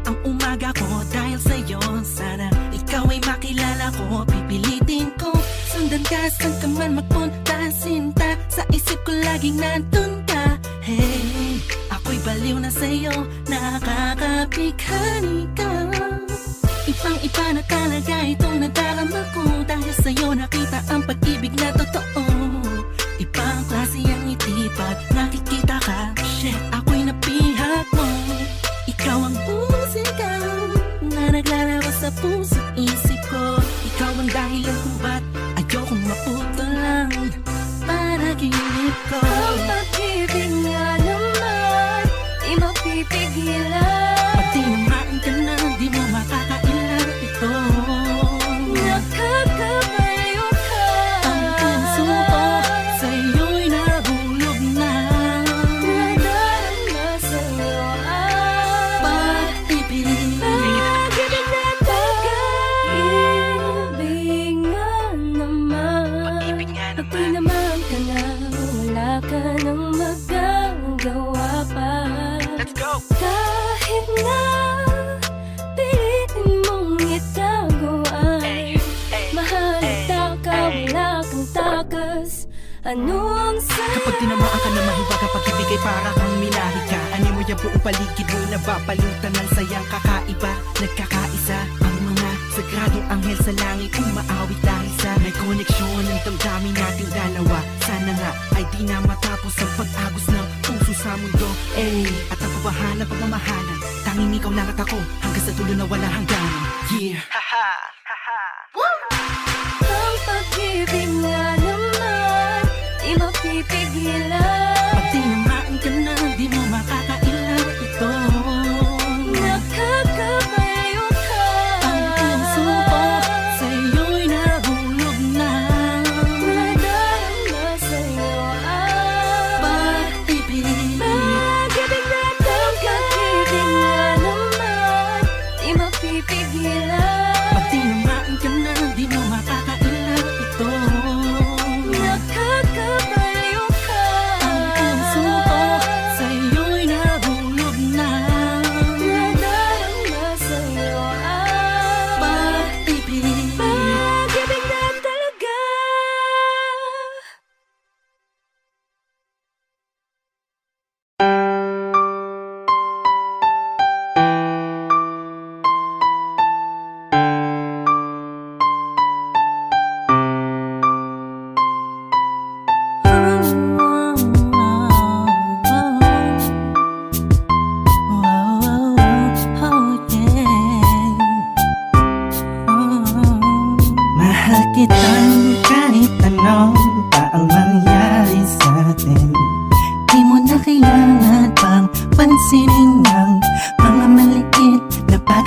ang umaga ko dahil sa'yo. Sana ikaw ay makilala ko, pipilitin ko. Sundan ka, saan ka man magpunta, sinta. Sa isip ko laging nandun ka. Hey, ako'y baliw na sa'yo, nakakapighani ka. Ibang-iba na talaga itong nadarama ko. Dahil sa'yo nakita ang pag-ibig na totoo. Ibang klase ang ngiti pag nakikita ka. Shit, ako'y napihak mo. Ikaw ang musika na naglalaro sa puso isip ko. Ikaw ang dahilan kung ba't ayokong maputulan panaginip ko. Ang pag-ibig nga naman, di mapipigilan. Pag tinamaan ka na, di mo makakailan ito. Nakakabaliw ka. Ang puso ko sa'yo'y nahulog na. Nadarama sa'yo ang Pag-ibig. pag-ibig na talaga. Ibig nga naman, Pag-ibig nga pag naman. tinamaan ka na, wala ka nang magagawa pa. Let's go. Kahit na pilitin mong itago ay mahalata ka, wala kang takas. Anong sabi? Kapag tinamaan ka na mahiwagang pag-ibig ay para kang minahi ka. Animo yung buong paligid mo'y nababalutan ng sayang kakaiba. Nagkakaisa ang mga sagradong anghel sa langit umaawit dahil sa may koneksyon ng damdamin nating dalawa. Sana nga ay di na matapos ang pag-agos ng puso sa mundo. At ang pabahalang pagmamahalan, tanging ikaw lang at ako hanggang sa dulo na wala hangganan. Yeah. Haha, haha. Ang pag-ibig nga naman, di mapipigilan. Pag tinamaan ka na, di mo makakailan ito. Nakakabaliw ka. Ang puso ko sa'yo'y nahulog na. Nadarama sa'yo ang Pag-ibig. pag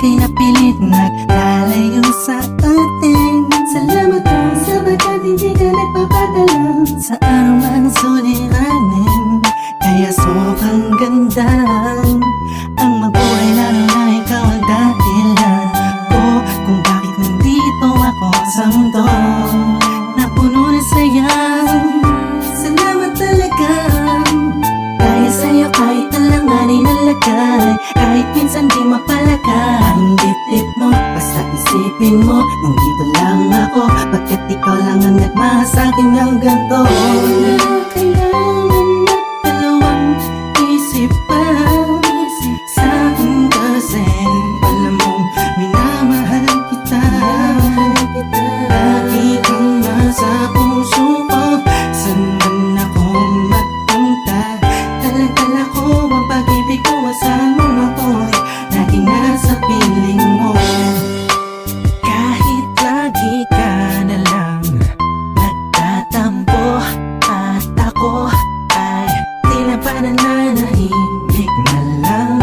pinapilit naglalayo sa atin. Salamat ka sapagkat hindi ka nagpapadala sa anumang suliranin. Kaya sobrang ganda ang mabuhay lalo na ikaw ang dahilan ko kung bakit nandito ako sa mundo na puno ng saya. Salamat talaga dahil sa'yo kahit alanganin ang lagay, kahit minsan di mapalagay ang dibdib mo, basta isipin mo nung dito lang ako, bakit ikaw lang ang nagmahal sa'kin ng ganito. Wala kailangan na dalawang isip pa sa'kin kasi alam mong minamahal kita. Lagi kang nasa puso ko, saan man ako magpunta, dala-dala ko ang pag-ibig ko. Saan mo ako'y laging nasa piling mo. Kahit lagi ka na lang nagtatampo at ako ay tila ba nananahimik na lang,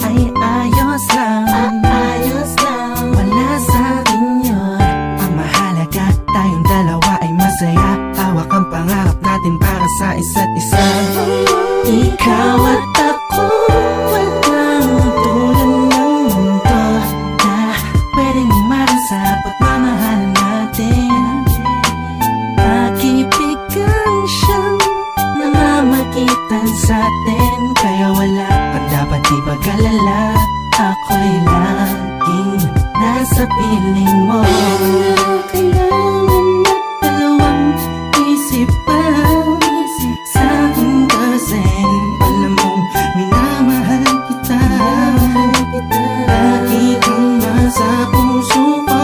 ay ayos lang, ayos lang. Wala sa'kin yun, ang mahalaga tayong dalawa ay masaya. Hawak ang pangarap natin para sa isa't isa. Ikaw at ako, walang tulad ng mundo na pwedeng umarang sa pagmamahalan natin. Pag-ibig siyang namamagitan sa'tin, kaya wala pa dapat ipag-alala, ako'y laging nasa piling mo. Wala kailangan na dalawang isip pa sa'kin kasi alam mong minamahal kita. Lagi kang nasa puso ko,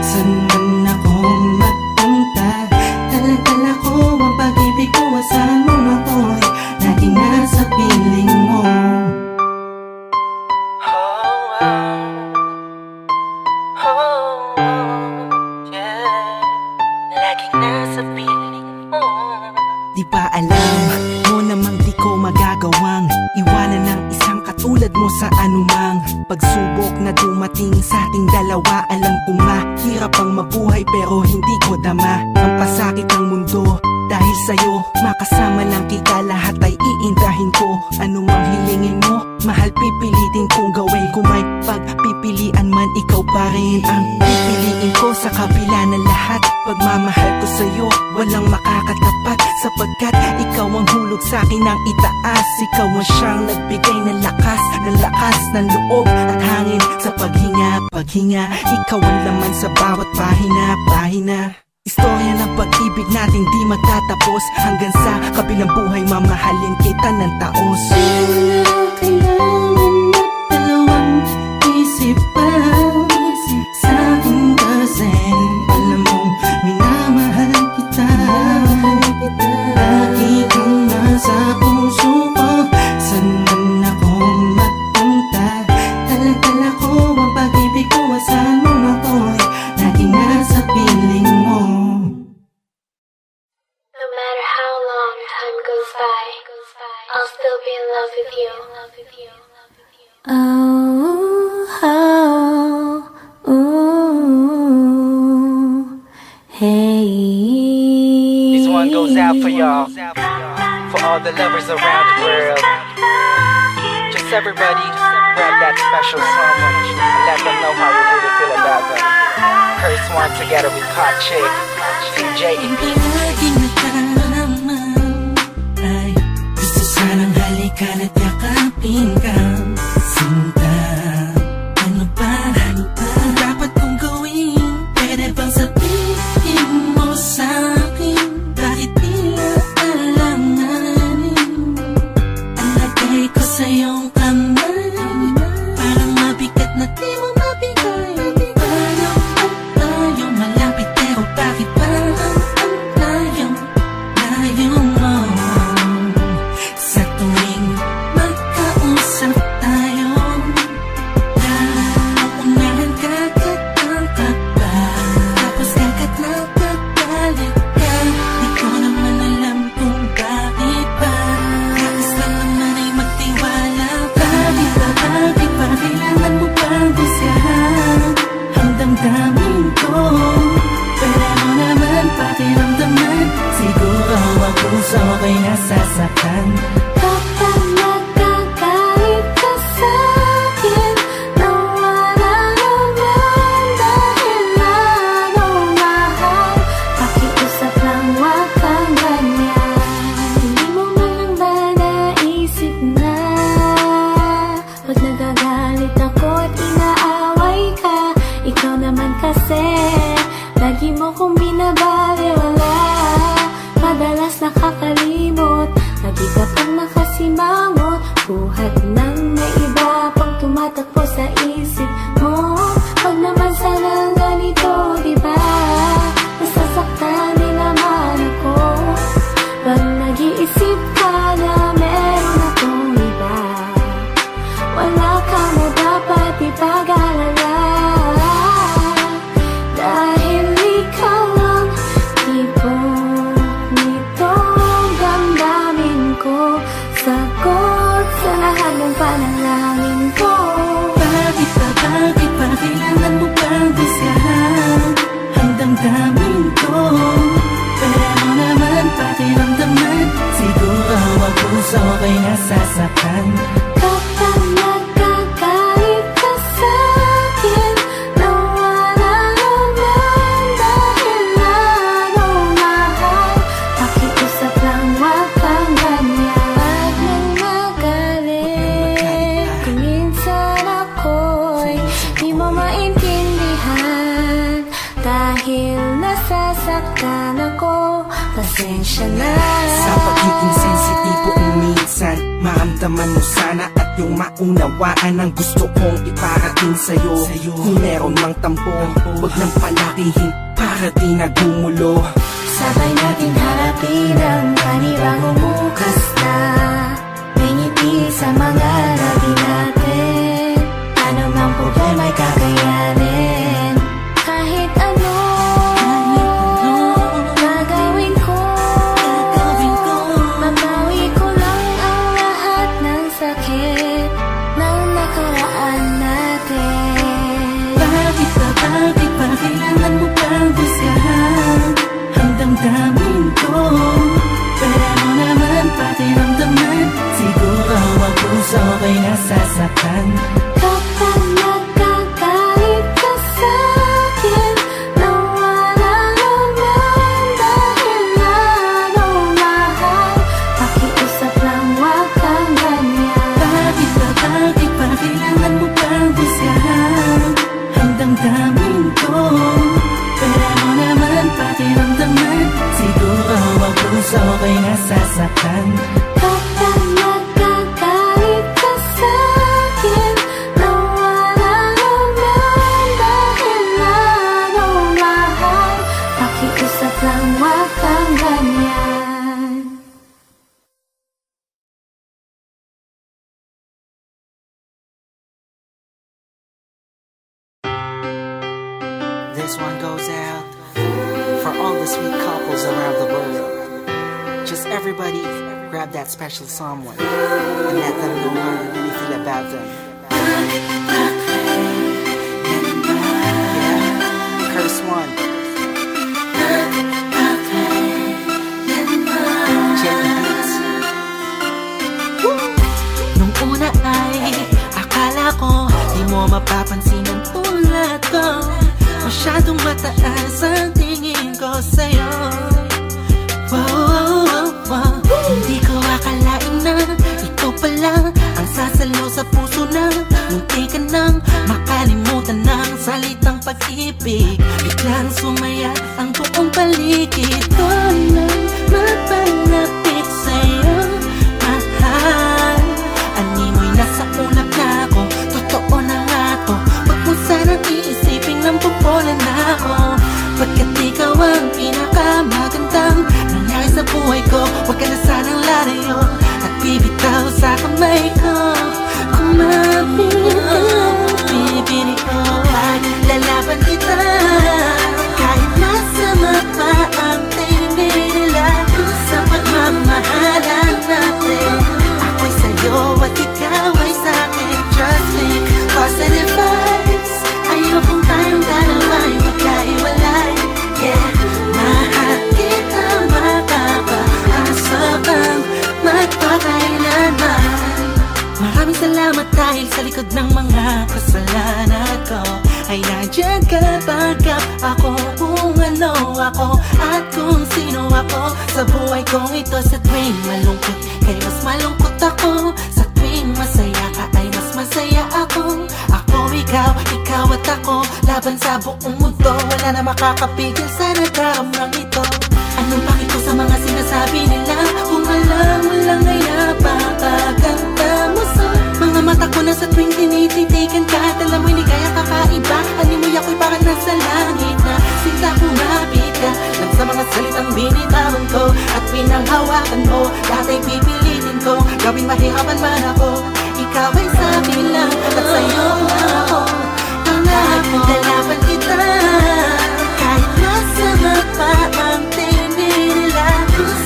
saan man ako magpunta, dala-dala ko ang pag-ibig ko. Saan mo ako'y laging nasa piling mo. Laging nasa piling mo. Di ba alam mo namang di ko magagawang iwanan ng isang katulad mo sa anumang pagsubok na dumating sa ating dalawa. Alam ko nga, hirap ang mabuhay pero hindi ko dama ang pasakit ng mundo. Dahil sa'yo, makasama lang kita, lahat ay iindahin ko. Anumang hilingin mo, mahal pipilitin kong gawin. Kung may pagpipilian man, ikaw pa rin ang pipiliin ko sa kabila ng lahat. Pagmamahal ko sa'yo, walang makakatapat, sapagkat ikaw ang hulog sa'kin ng itaas. Ikaw ang siyang nagbigay ng lakas ng loob at hangin sa paghinga. Ikaw ang laman sa bawat pahina. Istorya ng pag-ibig natin di magtatapos, hanggang sa kabilang buhay mamahalin kita ng taos. Wala kailangan na dalawang isip pa sa'kin kasi alam mong minamahal kita. Lagi kang nasa puso ko, saan man ako magpunta, dala-dala ko ang pag-ibig ko. Saan mo ako'y laging nasa piling mo. No matter how long time goes by, I'll still be in love with you. Hey. This one goes out for y'all, for all the lovers around the world. Just everybody, grab that special someone and let them know how you really feel about them. First one together with Hot Chick, TJ and Pete. Lagi nakarama ay gusto sanang halikan at yakapin ka. Sinta, ano ba ang dapat kong gawin? Pwede bang sabihin mo sa'kin kahit tila alanganin? Ang lagay ko sa iyong kamay, parang mabigat na di mo mabigay. Paano ang tayo malapit pero bakit ba ang layo mo? Sa tuwing magkausap mo kung binabaliwala. Madalas nakakalimot, lagi ka pang nakasimangot. Buhat ng may iba pang tumatakbo sa isip mo. Pag naman sana ganito, diba? Nasasaktan din naman ako pag nag-iisip ka na meron akong iba. Wala ka na dapat ipag-alala, dahil ikaw lang tipong nitong damdamin ko. Sagot sa lahat ng panalangin ko. Bakit ba kailangan mo pang husgahan ang damdamin ko? Pero naman pakiramdaman, siguro ang puso ko'y nasasaktan. Kapag nagkagalit ka sa'kin, nawala naman dahil lalo mahal. Pakiusap lang, wag kang ganyan. Pag nang magalit, kung minsan ako'y di mo maintindihan, dahil nasasaktan ako, pasensya na. Sa pagiging sensitibo minsan, maramdaman mo sana at yung maunawaan ang gusto kong iparating sa'yo. Kung meron mang tampo, huwag nang palakihin para di nagumulo. Sabay natin harapin ang panibagong bukas na may ngiti sa mga labi natin. Ano mang problema'y kakayanin. Kahit ano gagawin ko, mabawi ko lang ang lahat ng sakit ng nakaraan natin. Bakit ba kailangan mo pang husgahan ang damdamin ko? Pero naman pakiramdaman, siguro ang puso ko'y nasasaktan. Kapag nagkagalit ka sa'kin, nawala naman dahil lalo mahal. Pakiusap lang, wag kang ganyan. Bakit ba kailangan mo pang husgahan ang damdamin ko? Pero naman pakiramdaman, siguro ang puso ko'y nasasaktan. Kapag nagkagalit ka sa'kin, nawala naman dahil lalo mahal. Pakiusap lang, wag kang ganyan. This one goes out for all the sweet couples around the world. Just everybody grab that special someone and let them know how you really feel about them. Yeah, curse one. Jenny Beats. Nung una ay akala ko di mo mapapansin ang tulad ko. Masyadong mataas ang tingin ko sa'yo. Wow. Hindi ko akalain na ikaw pala ang sasalo sa puso na munti ka nang makalimutan ng salitang pag-ibig. Biglang sumaya ang buong paligid ko nang mapalapit sa'yo, mahal. Animoy nasa ulap na ako, totoo na nga to. Wag mo sanang iisipin ng pupulan na ako, pagkat ikaw ang pinakamagandang nangyari sa buhay ko. Wag ka na sanang lalayo at bibitaw sa kamay ko. Kung mabitaw, bibili ko at lalaban kita. Kahit masama pa ang tingin nila sa pagmamahalan natin. Ako'y sa'yo at ikaw ay sa'kin. Just think positive vibes. Ayokong tayong dalawa'y magkaiwalay. Yeah, mahal kita, makakaasa kang magpakailanman. Maraming salamat dahil sa likod ng mga kasalanan ko ay nandiyan ka backup ako kung ano ako at kung sino ako sa buhay kong ito. Sa tuwing malungkot kay mas malungkot ako, sa tuwing masaya ka ay mas masaya ako. Ako, ikaw at ako. laban sa buong mundo, wala na makakapigil sa nagdamang ito. Anong bakit ko sa mga sinasabi nila? Kung alam mo lang ay napakaganda mo sa mga mata ko na sa tuwing tinititigan ka. At alam mo'y ligaya kakaiba, animoy ako'y parang nasa langit na sinta ko mapit ka lang sa mga salitang binitawan ko at pinanghawakan mo. Lahat ay pipilitin ko, gawing mahirapan man ako, ikaw ay sa akin lang at sa'yo na ako. Lalaban kita kahit masama pa ang tingin nila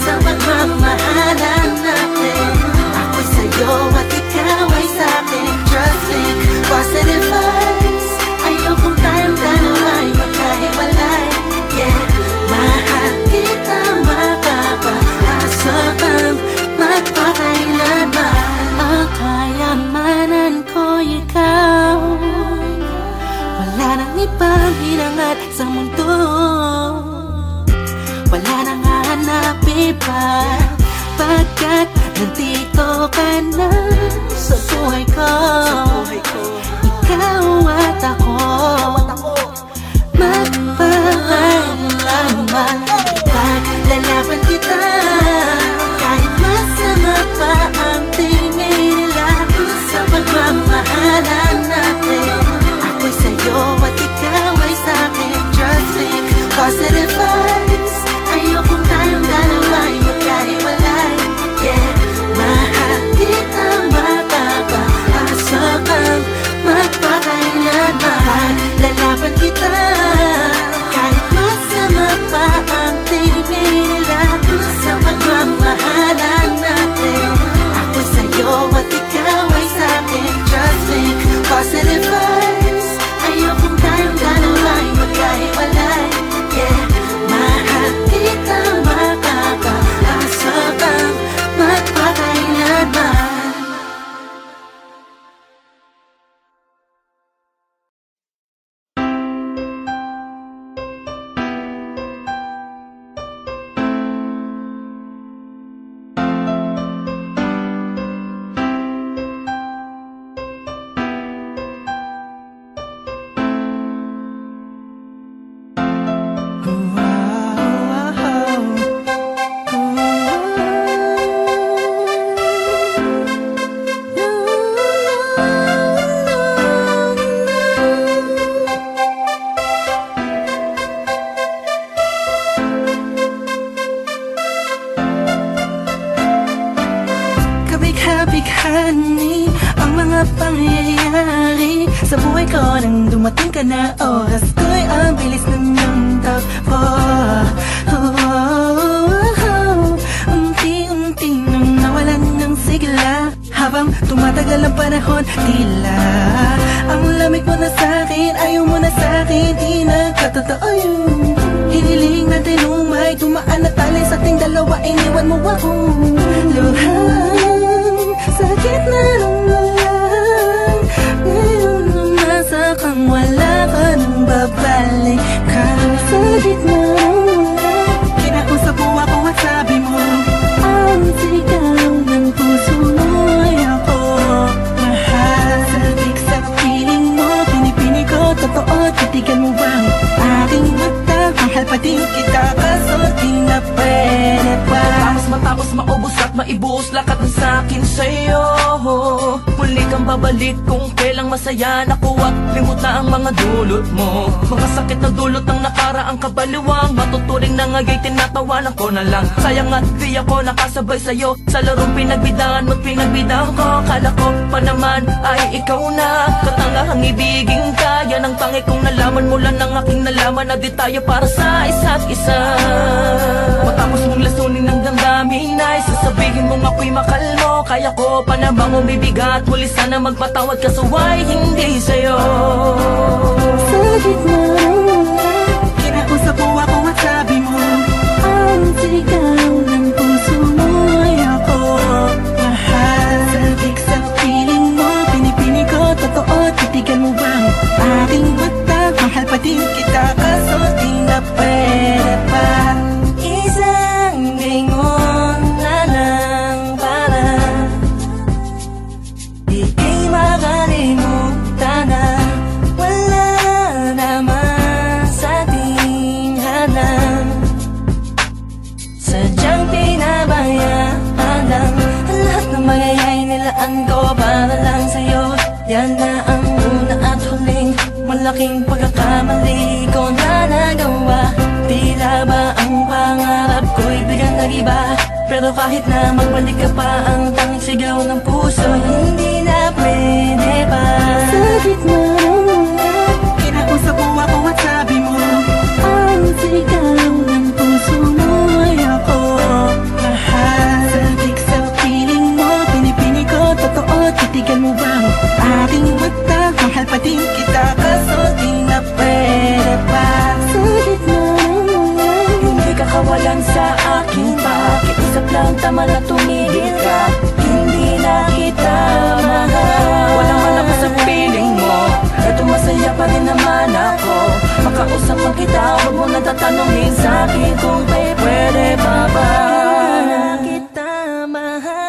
sa pagmamahalan natin. Ako'y sa'yo at ikaw ay sa'kin. Just think positive vibes. Ayokong tayong dalawa ay magkahiwalay. Yeah, mahal kita makapag-asa kang magpakailanman. Ang kayamanan ko ikaw, wala nang ibang hinangat sa mundo, wala nang hahanapin pa, pagkat nandito ka na sa buhay ko. Ikaw at ako magpakailanman. Ipaglalaban kita kahit masama pa ang tingin nila sa pagmamahalan natin. Ako'y sa'yo at ikaw ay sa'kin. Just think positive vibes. Ayokong tayong dalawa ay magkahiwalay. Yeah, mahal kita makapag-asa kang magpakailanman. Lalaban kita kahit masama pa ang tingin nila sa pagmamahalan natin. Ako'y sa'yo at ikaw ay sa'kin. Just think positive vibes. Ayokong tayong dalawa ay magkahiwalay. Yeah, mahal kita makapag-asa kang magpakailanman. Kabig-habighani ang mga pangyayari sa buhay ko nang dumating ka na. Oras ko'y ang bilis na niyang takbo. Unti-unti nang nawalan ng sigla. Habang tumatagal ang panahon, tila ang lamig mo na sa'kin, ayaw mo na sa'kin, di nagkatotoo yun. Hiniling natin umay, tumaan na talay sa ating dalawa, iniwan mo ako. Luhan sa gitna ng ulan, ngayon umasa kang wala ka nang babalik ka. Sa gitna ng ulan, kinausap mo ako at sabi mo, ang sigaw ng puso mo ay ako. Mahal, sabik sa piling mo, pinipini ko, totoo, titigan mo bang aking mata? Mahal pa din kita, kaso di na pwede pa. Matapos maubos at maibuos lakat ng sa'kin sa'yo. Muli kang babalik kung kailang masaya naku at limot na ang mga dulot mo. Mga sakit na dulot ng nakaraang kabaliwang, matuturing na ngaya'y tinatawanan ko na lang. Sayang at di ako nakasabay sa'yo sa larong pinagbidaan mo't pinagbidaan ko. Kala ko pa naman ay ikaw na katangahang ibiging kaya ng tangi kong nalaman mula ng aking nalaman na di tayo para sa isa't isa. Matapos mong lasunin ng damdamin ay sasabihin mong ako'y makalmo. Kaya ko pa namang umibigat, muli sana magpatawad ka so why hindi sa'yo. Sa gitna ng ulan, kinausap mo ako at sabi mo, ang sigaw ng puso mo ay ako. Mahal, sabik sa piling mo, pinipini ko, totoo, titigan mo bang aking mata? Mahal pa din kita, kaso di na pwede pa. Isang lingon na lang para ika'y makalimutan na wala naman malaking pagkakamali ko na nagawa. Tila ba ang pangarap ko'y biglang nag-iba? Pero kahit na magbalik ka pa, ang tanging sigaw ng puso hindi na pwede pa. Sa gitna ng ulan, Kinausap mo ako at sabi mo, ang sigaw ng puso mo ay ako. mahal. Sabik sa piling mo, pinipini ko, totoo, titigan mo bang Aking mata, mahal pa din kita, kaso di na pwede pa. sa gitna ng ulan? Hindi ka kawalan sa akin, pakiusap lang, tama na tumigil ka. Hindi na kita mahal. Wala man ako sa piling mo, Eto masaya pa rin naman ako. Makausap mo kita, huwag mo na tatanungin sa akin kung pwede pa ba kita mahal.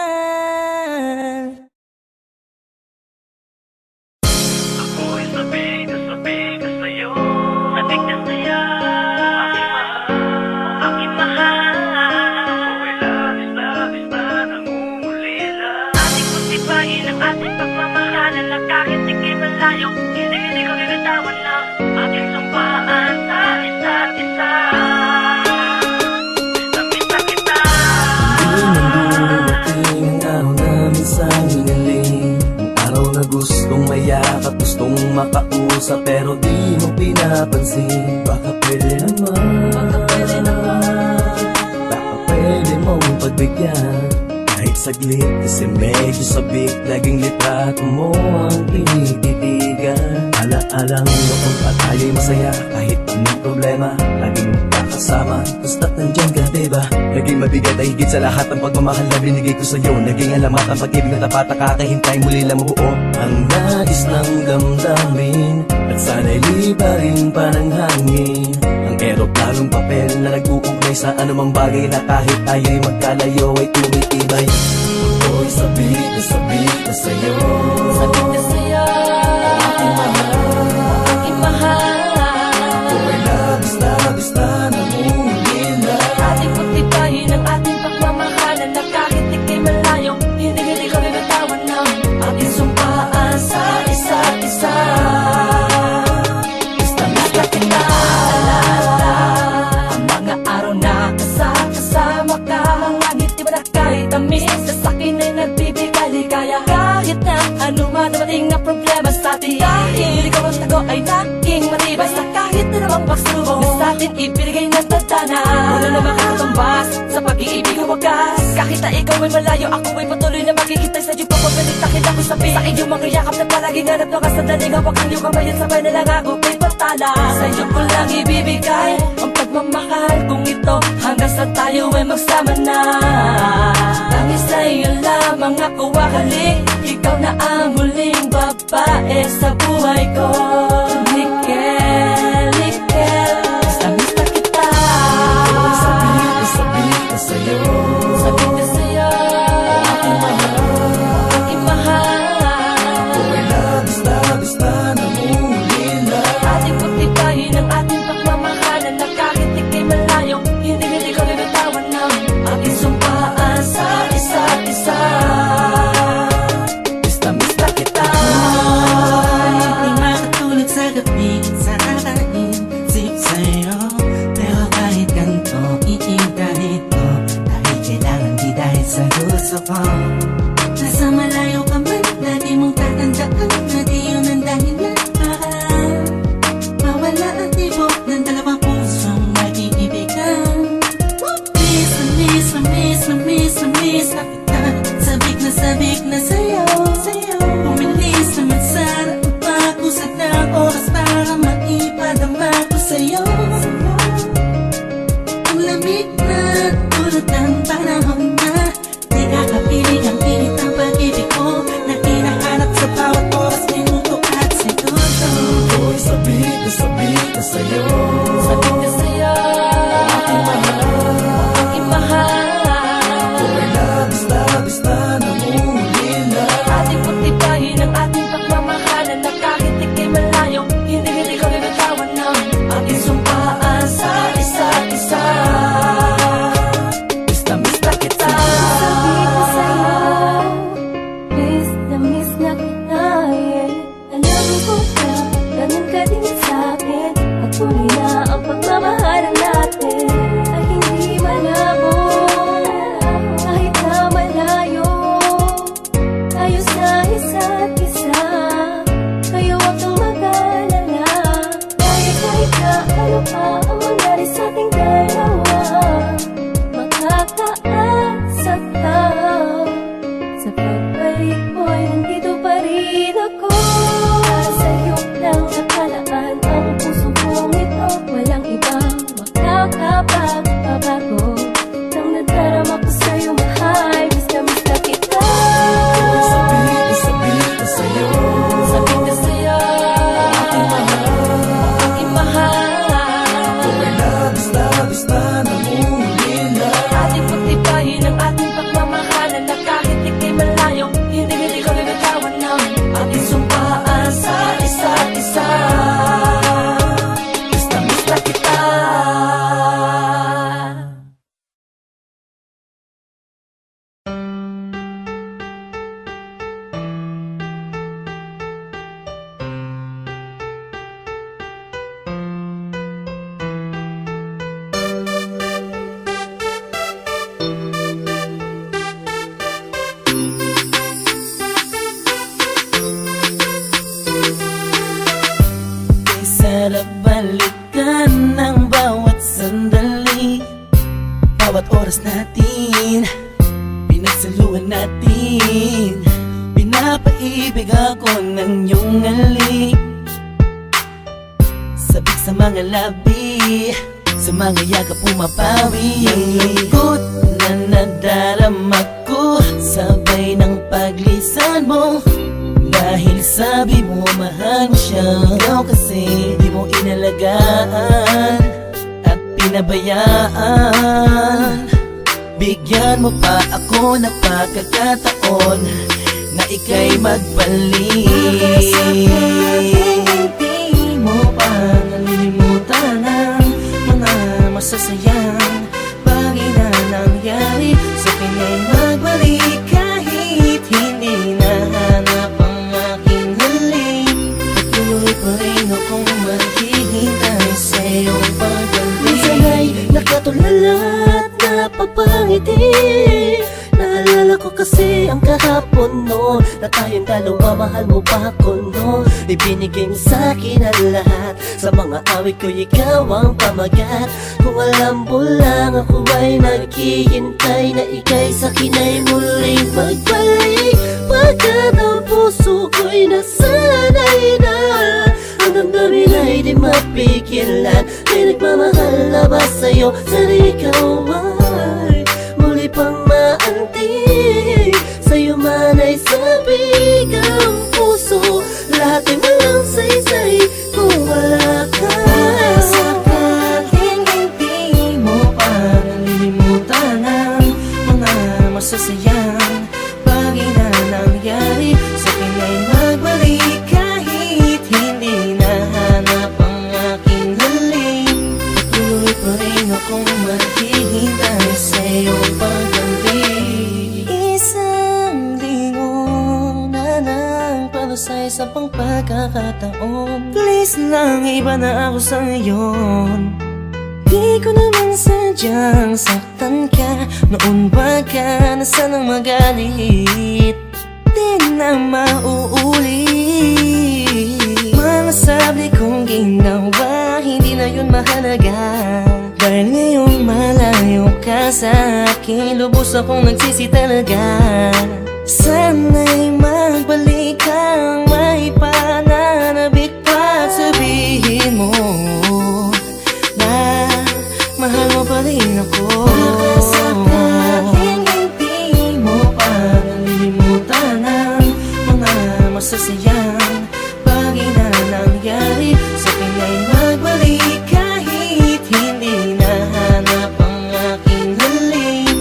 Ako'y sabi na sa'yo, sabik na sa'yo, aking mahal. Ako'y labis na nangungulila. Ating pagtibayin ang ating pagmamahalan na kahit ika'y malayo, hindi ko nilitawan lang ating sumpaan sa isa't isa. Namita kita. Di man dumating ang araw na minsan hinaling, ang araw na gustong mayakap, gustong makausap, pero di mo pinapansin. Baka pwede mong pagbigyan kahit saglit, kasi medyo sabik, laging litrato mo ang tinititigan. Ala-alang noon pa tayo'y masaya, kahit anong problema, laging magkakasama, basta't nandyan ka, diba? Naging mabigat ay higit sa lahat ang pagmamahal na binigay ko sa'yo. Naging alamat ang pag-ibig na tapat, nakakahintay muli lang mabuo ang nais ng damdamin, at sana'y libarin pa ng hangin ang eroplanong papel na nag-uugnay sa anumang bagay na kahit tayo'y magkalayo ay tumitibay. Ako'y sabik na sa'yo, Sabik na sa'yo, aking mahal. aking mahal. Ako'y labis na namumulila. Ating pagtibayin ang ating pagmamahalan na kahit ika'y malayo, hindi ko nilitawan ng ating sumpaan sa isa't isa. Basta kita, ang mga araw na kasama ka, mga ngiti mo na kahit tamis na sa'kin ay nagbibigay ligaya. Kahit na ano man dumating na problema sa atin, dahil ikaw ang tago ay naging matibay. Sa kahit na namang pagsubok na sa atin ibinigay ng tadhana, wala na makakatumbas sa pag-iibig o wagas. Kahit na ikaw ay malayo, ako ay patuloy na makikitay sa iyo. Pagpapalit takit ako sabi sa iyong mga yakap na palaging hanap na kasandaling hawak ang iyong kamay at sabay na lang ako kay patala. Sa iyo ko lang ibibigay ang pagmamahal kung ito hanggang sa tayo ay magsama na. Langis sa iyo lamang ako ahalik, ikaw na ang huling babae sa buhay ko. Likel, basta kita. Sabik na sa'yo, Sabik na sa'yo, aking mahal. aking mahal. Ako'y labis na namumulila. Ating pagtibayin ang ating pagmamahalan na kahit ika'y malayo, hindi ko nilitawan ng ating sumpaan sa isa't isa. Basta kita, hindi Para balikan ang bawat sandali, bawat oras natin, pinagsaluhan natin. Pinapaibig ako ng iyong halik, sabik sa mga labi, sa mga yaga pumapawi. Ang lungkot na nadarama ko, sabay ng paglisan mo. Dahil sabi mo mahal mo siya, ikaw kasi di mo inalagaan at pinabayaan. Bigyan mo pa ako ng pagkakataon na ika'y magbalik. Hindi mo pa nalilimutan ang mga masasayang bagay na nangyari. Sa akin ay magbalik kahit hindi nahanap ang aking halik. Patuloy pa rin akong maghihintay sa iyong pagbalik. Minsan ay nakatulala at napapangiti. Naalala ko kasi ang kahapon noon, na tayong dalawa, mahal mo pa ako noon. Ibinigay mo sa'kin ang lahat, sa mga awit ko ikaw ang pamagat. Kung alam mo lang ako ay naghihintay na ika'y sa'kin ay muling magbalik. Pagkat ang puso ko'y nasanay na, ang damdamin ay di mapigilan. May nagmamahal na ba sa'yo, sana ikaw ay muli pang maantig. Sa'yo man ay sabik ang puso, lahat ay walang saysay kung wala ka. Sakaling hindi mo pa nalilimutan ang mga masasayang bagay na nangyari. Sa akin ay magbalik kahit hindi nahanap ang aking halik. Patuloy pa rin akong maghihintay sa iyong pagbalik. Isang linggo na nang palusay sa pagkakataon. Please lang, iba na ako sa ngayon. Di ko naman sadyang saktan ka, noon ba ka na sanang magalit? Di na mauulit. Mga sabi kong ginawa, hindi na yun mahalaga. Dahil ngayong malayo ka sa akin, lubos akong nagsisi talaga. Sana'y magbalik kang may pananabik pa, at sabihin mo na mahal mo pa rin ako. Baka sakaling hindi mo pa nalilimutan ang mga masasayang bagay na nangyari. Sa akin ay magbalik kahit hindi nahanap ang aking halik.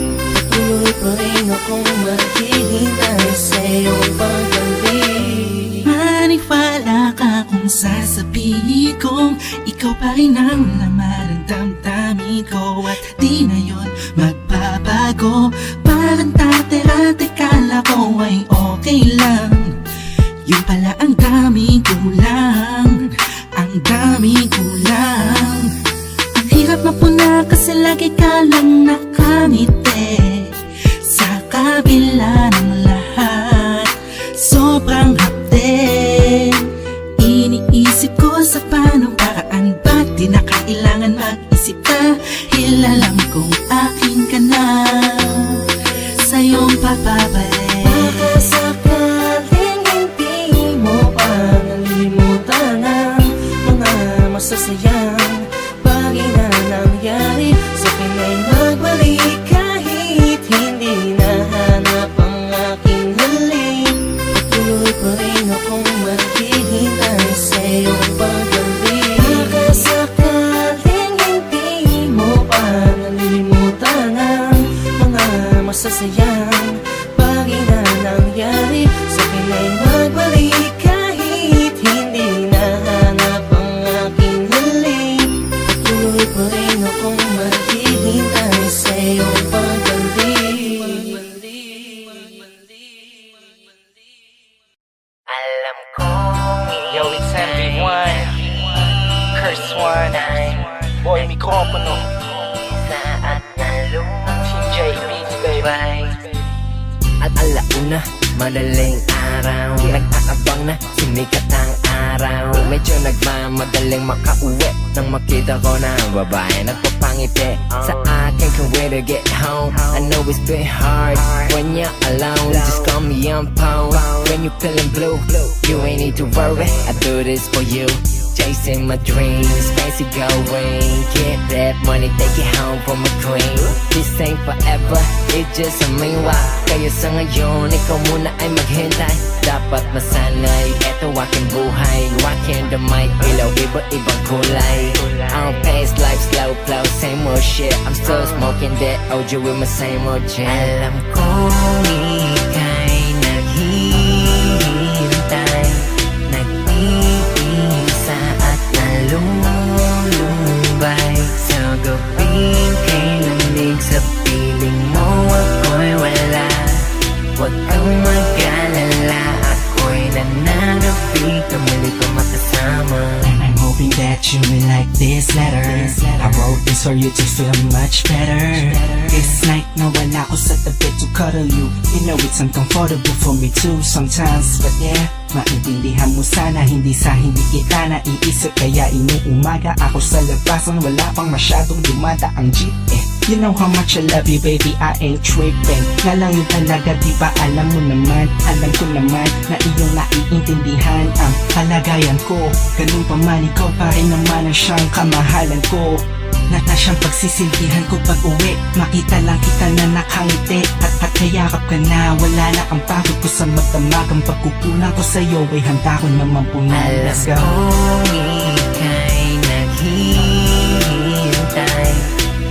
Patuloy pa rin akong maghihintay sa iyong pagbalik. Maniwala ka kung sasabihin kong ikaw pa rin ang laman ng damdamin ko, at di na yun magbabago. Parang dati-dati kala ko ay okay lang, yun pala ang daming kulang, ang daming kulang. Ang hirap mapuna kasi lagi ka lang nakangiti, sa kabila ng lahat sobrang hapde. Iniisip ko sa paanong paraan, ba't di na kailangan mag-isip dahil alam kong akin ka na, sa'yong papabalik. Baka sakaling hindi mo pa nalilimutan ang mga masasayang bagay na nangyari. Sa akin ay magbalik kahit hindi nahanap ang aking halik. Patuloy pa rin akong maghihintay sa iyong pagbalik. Baka sakaling hindi mo pa nalilimutan ang mga masasayang bagay na nangyari. Sa akin ay magbalik kahit hindi nahanap ang aking halik. Patuloy pa rin akong maghihintay sa iyong pagbalik. Alam kong yo, it's MV1, Curse One, Boy Microfono, Team J Beats, baby. At alauna, madaling araw, nag-aabang na sumikat ang araw. araw medyo nagmamadaling makauwi nang makita ko na ang babae nagpapangiti sa akin kung where to get home. I know it's been hard when you're alone. Just call me on phone when you feeling blue. You ain't need to worry, I do this for you. Chasing my dreams, fancy going. Get that money, take it home for my queen. This ain't forever, it's just a meanwhile. Kaya sa ngayon, ikaw muna ay maghintay. Dapat masanay, eto aking buhay. Rockin' the mic, ilaw, iba-ibang kulay. I'm fast life, slow flow, same old shit. I'm still smoking that OG with my same old gin. Alam kong ika'y naghihintay, nag-iisa at nalulumbay. Sa gabing kay lamig sa piling mo, ako'y wala. Huwag kang mag-alala, ako'y nananapig na muli ko makasama. I'm hoping that you will like this letter. I wrote this for you to feel much better. This night, nawala ko sa tabi to cuddle you. You know it's uncomfortable for me too sometimes, but yeah, maintindihan mo sana, hindi kita naiisip. Kaya inuumaga ako sa labasan, wala pang masyadong dumada ang jeep. You know how much I love you, baby, I ain't tripping. Nga lang yun talaga, di ba alam mo naman, alam ko naman na iyong naiintindihan ang kalagayan ko. Ganun pa man, ikaw pa rin naman ang siyang kamahalan ko. Natasyang pagsisilbihan ko pag uwi, makita lang kita na nakangiti. At kayakap ka na, wala na ang pagod ko sa magdamag. Ang pagkukulang ko sa'yo ay handa ko naman po na. Let's go. Alam kong ika'y naghihintay,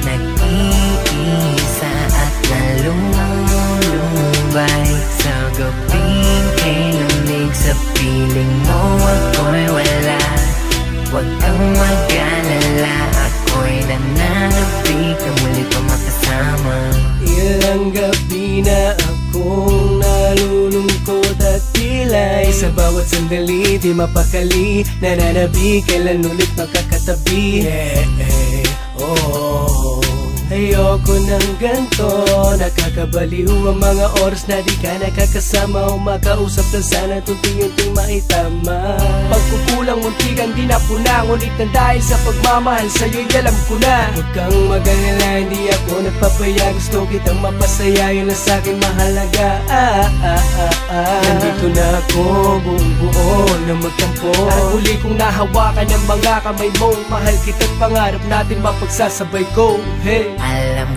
nag-iisa at nalulumbay. Sa gabing kay lamig sa piling mo, ako'y wala. Huwag kang mag-alala, ako'y nananapig na muli pa makasama. Ilang gabi na akong nalulungkot at pilay. Sa bawat sandali di mapakali, nananabik kailan ulit makakatabi. Ayoko ng ganto, nakakabaliw ang mga oras na di ka nakakasama. O makausap na sana tunti-unting maitama. Pagkukulang muntikan di na puna, ngunit na dahil sa pagmamahal sa'yo'y alam ko na. Huwag kang mag-alala, hindi ako nagpapaya. Gusto kitang mapasaya, yun ang sa'kin mahalaga. Nandito na ako, buong buo na magtampo. At huli kong nahawakan ng mga kamay mo. Mahal kita't pangarap natin mapagsasabay ko. Hey! Alam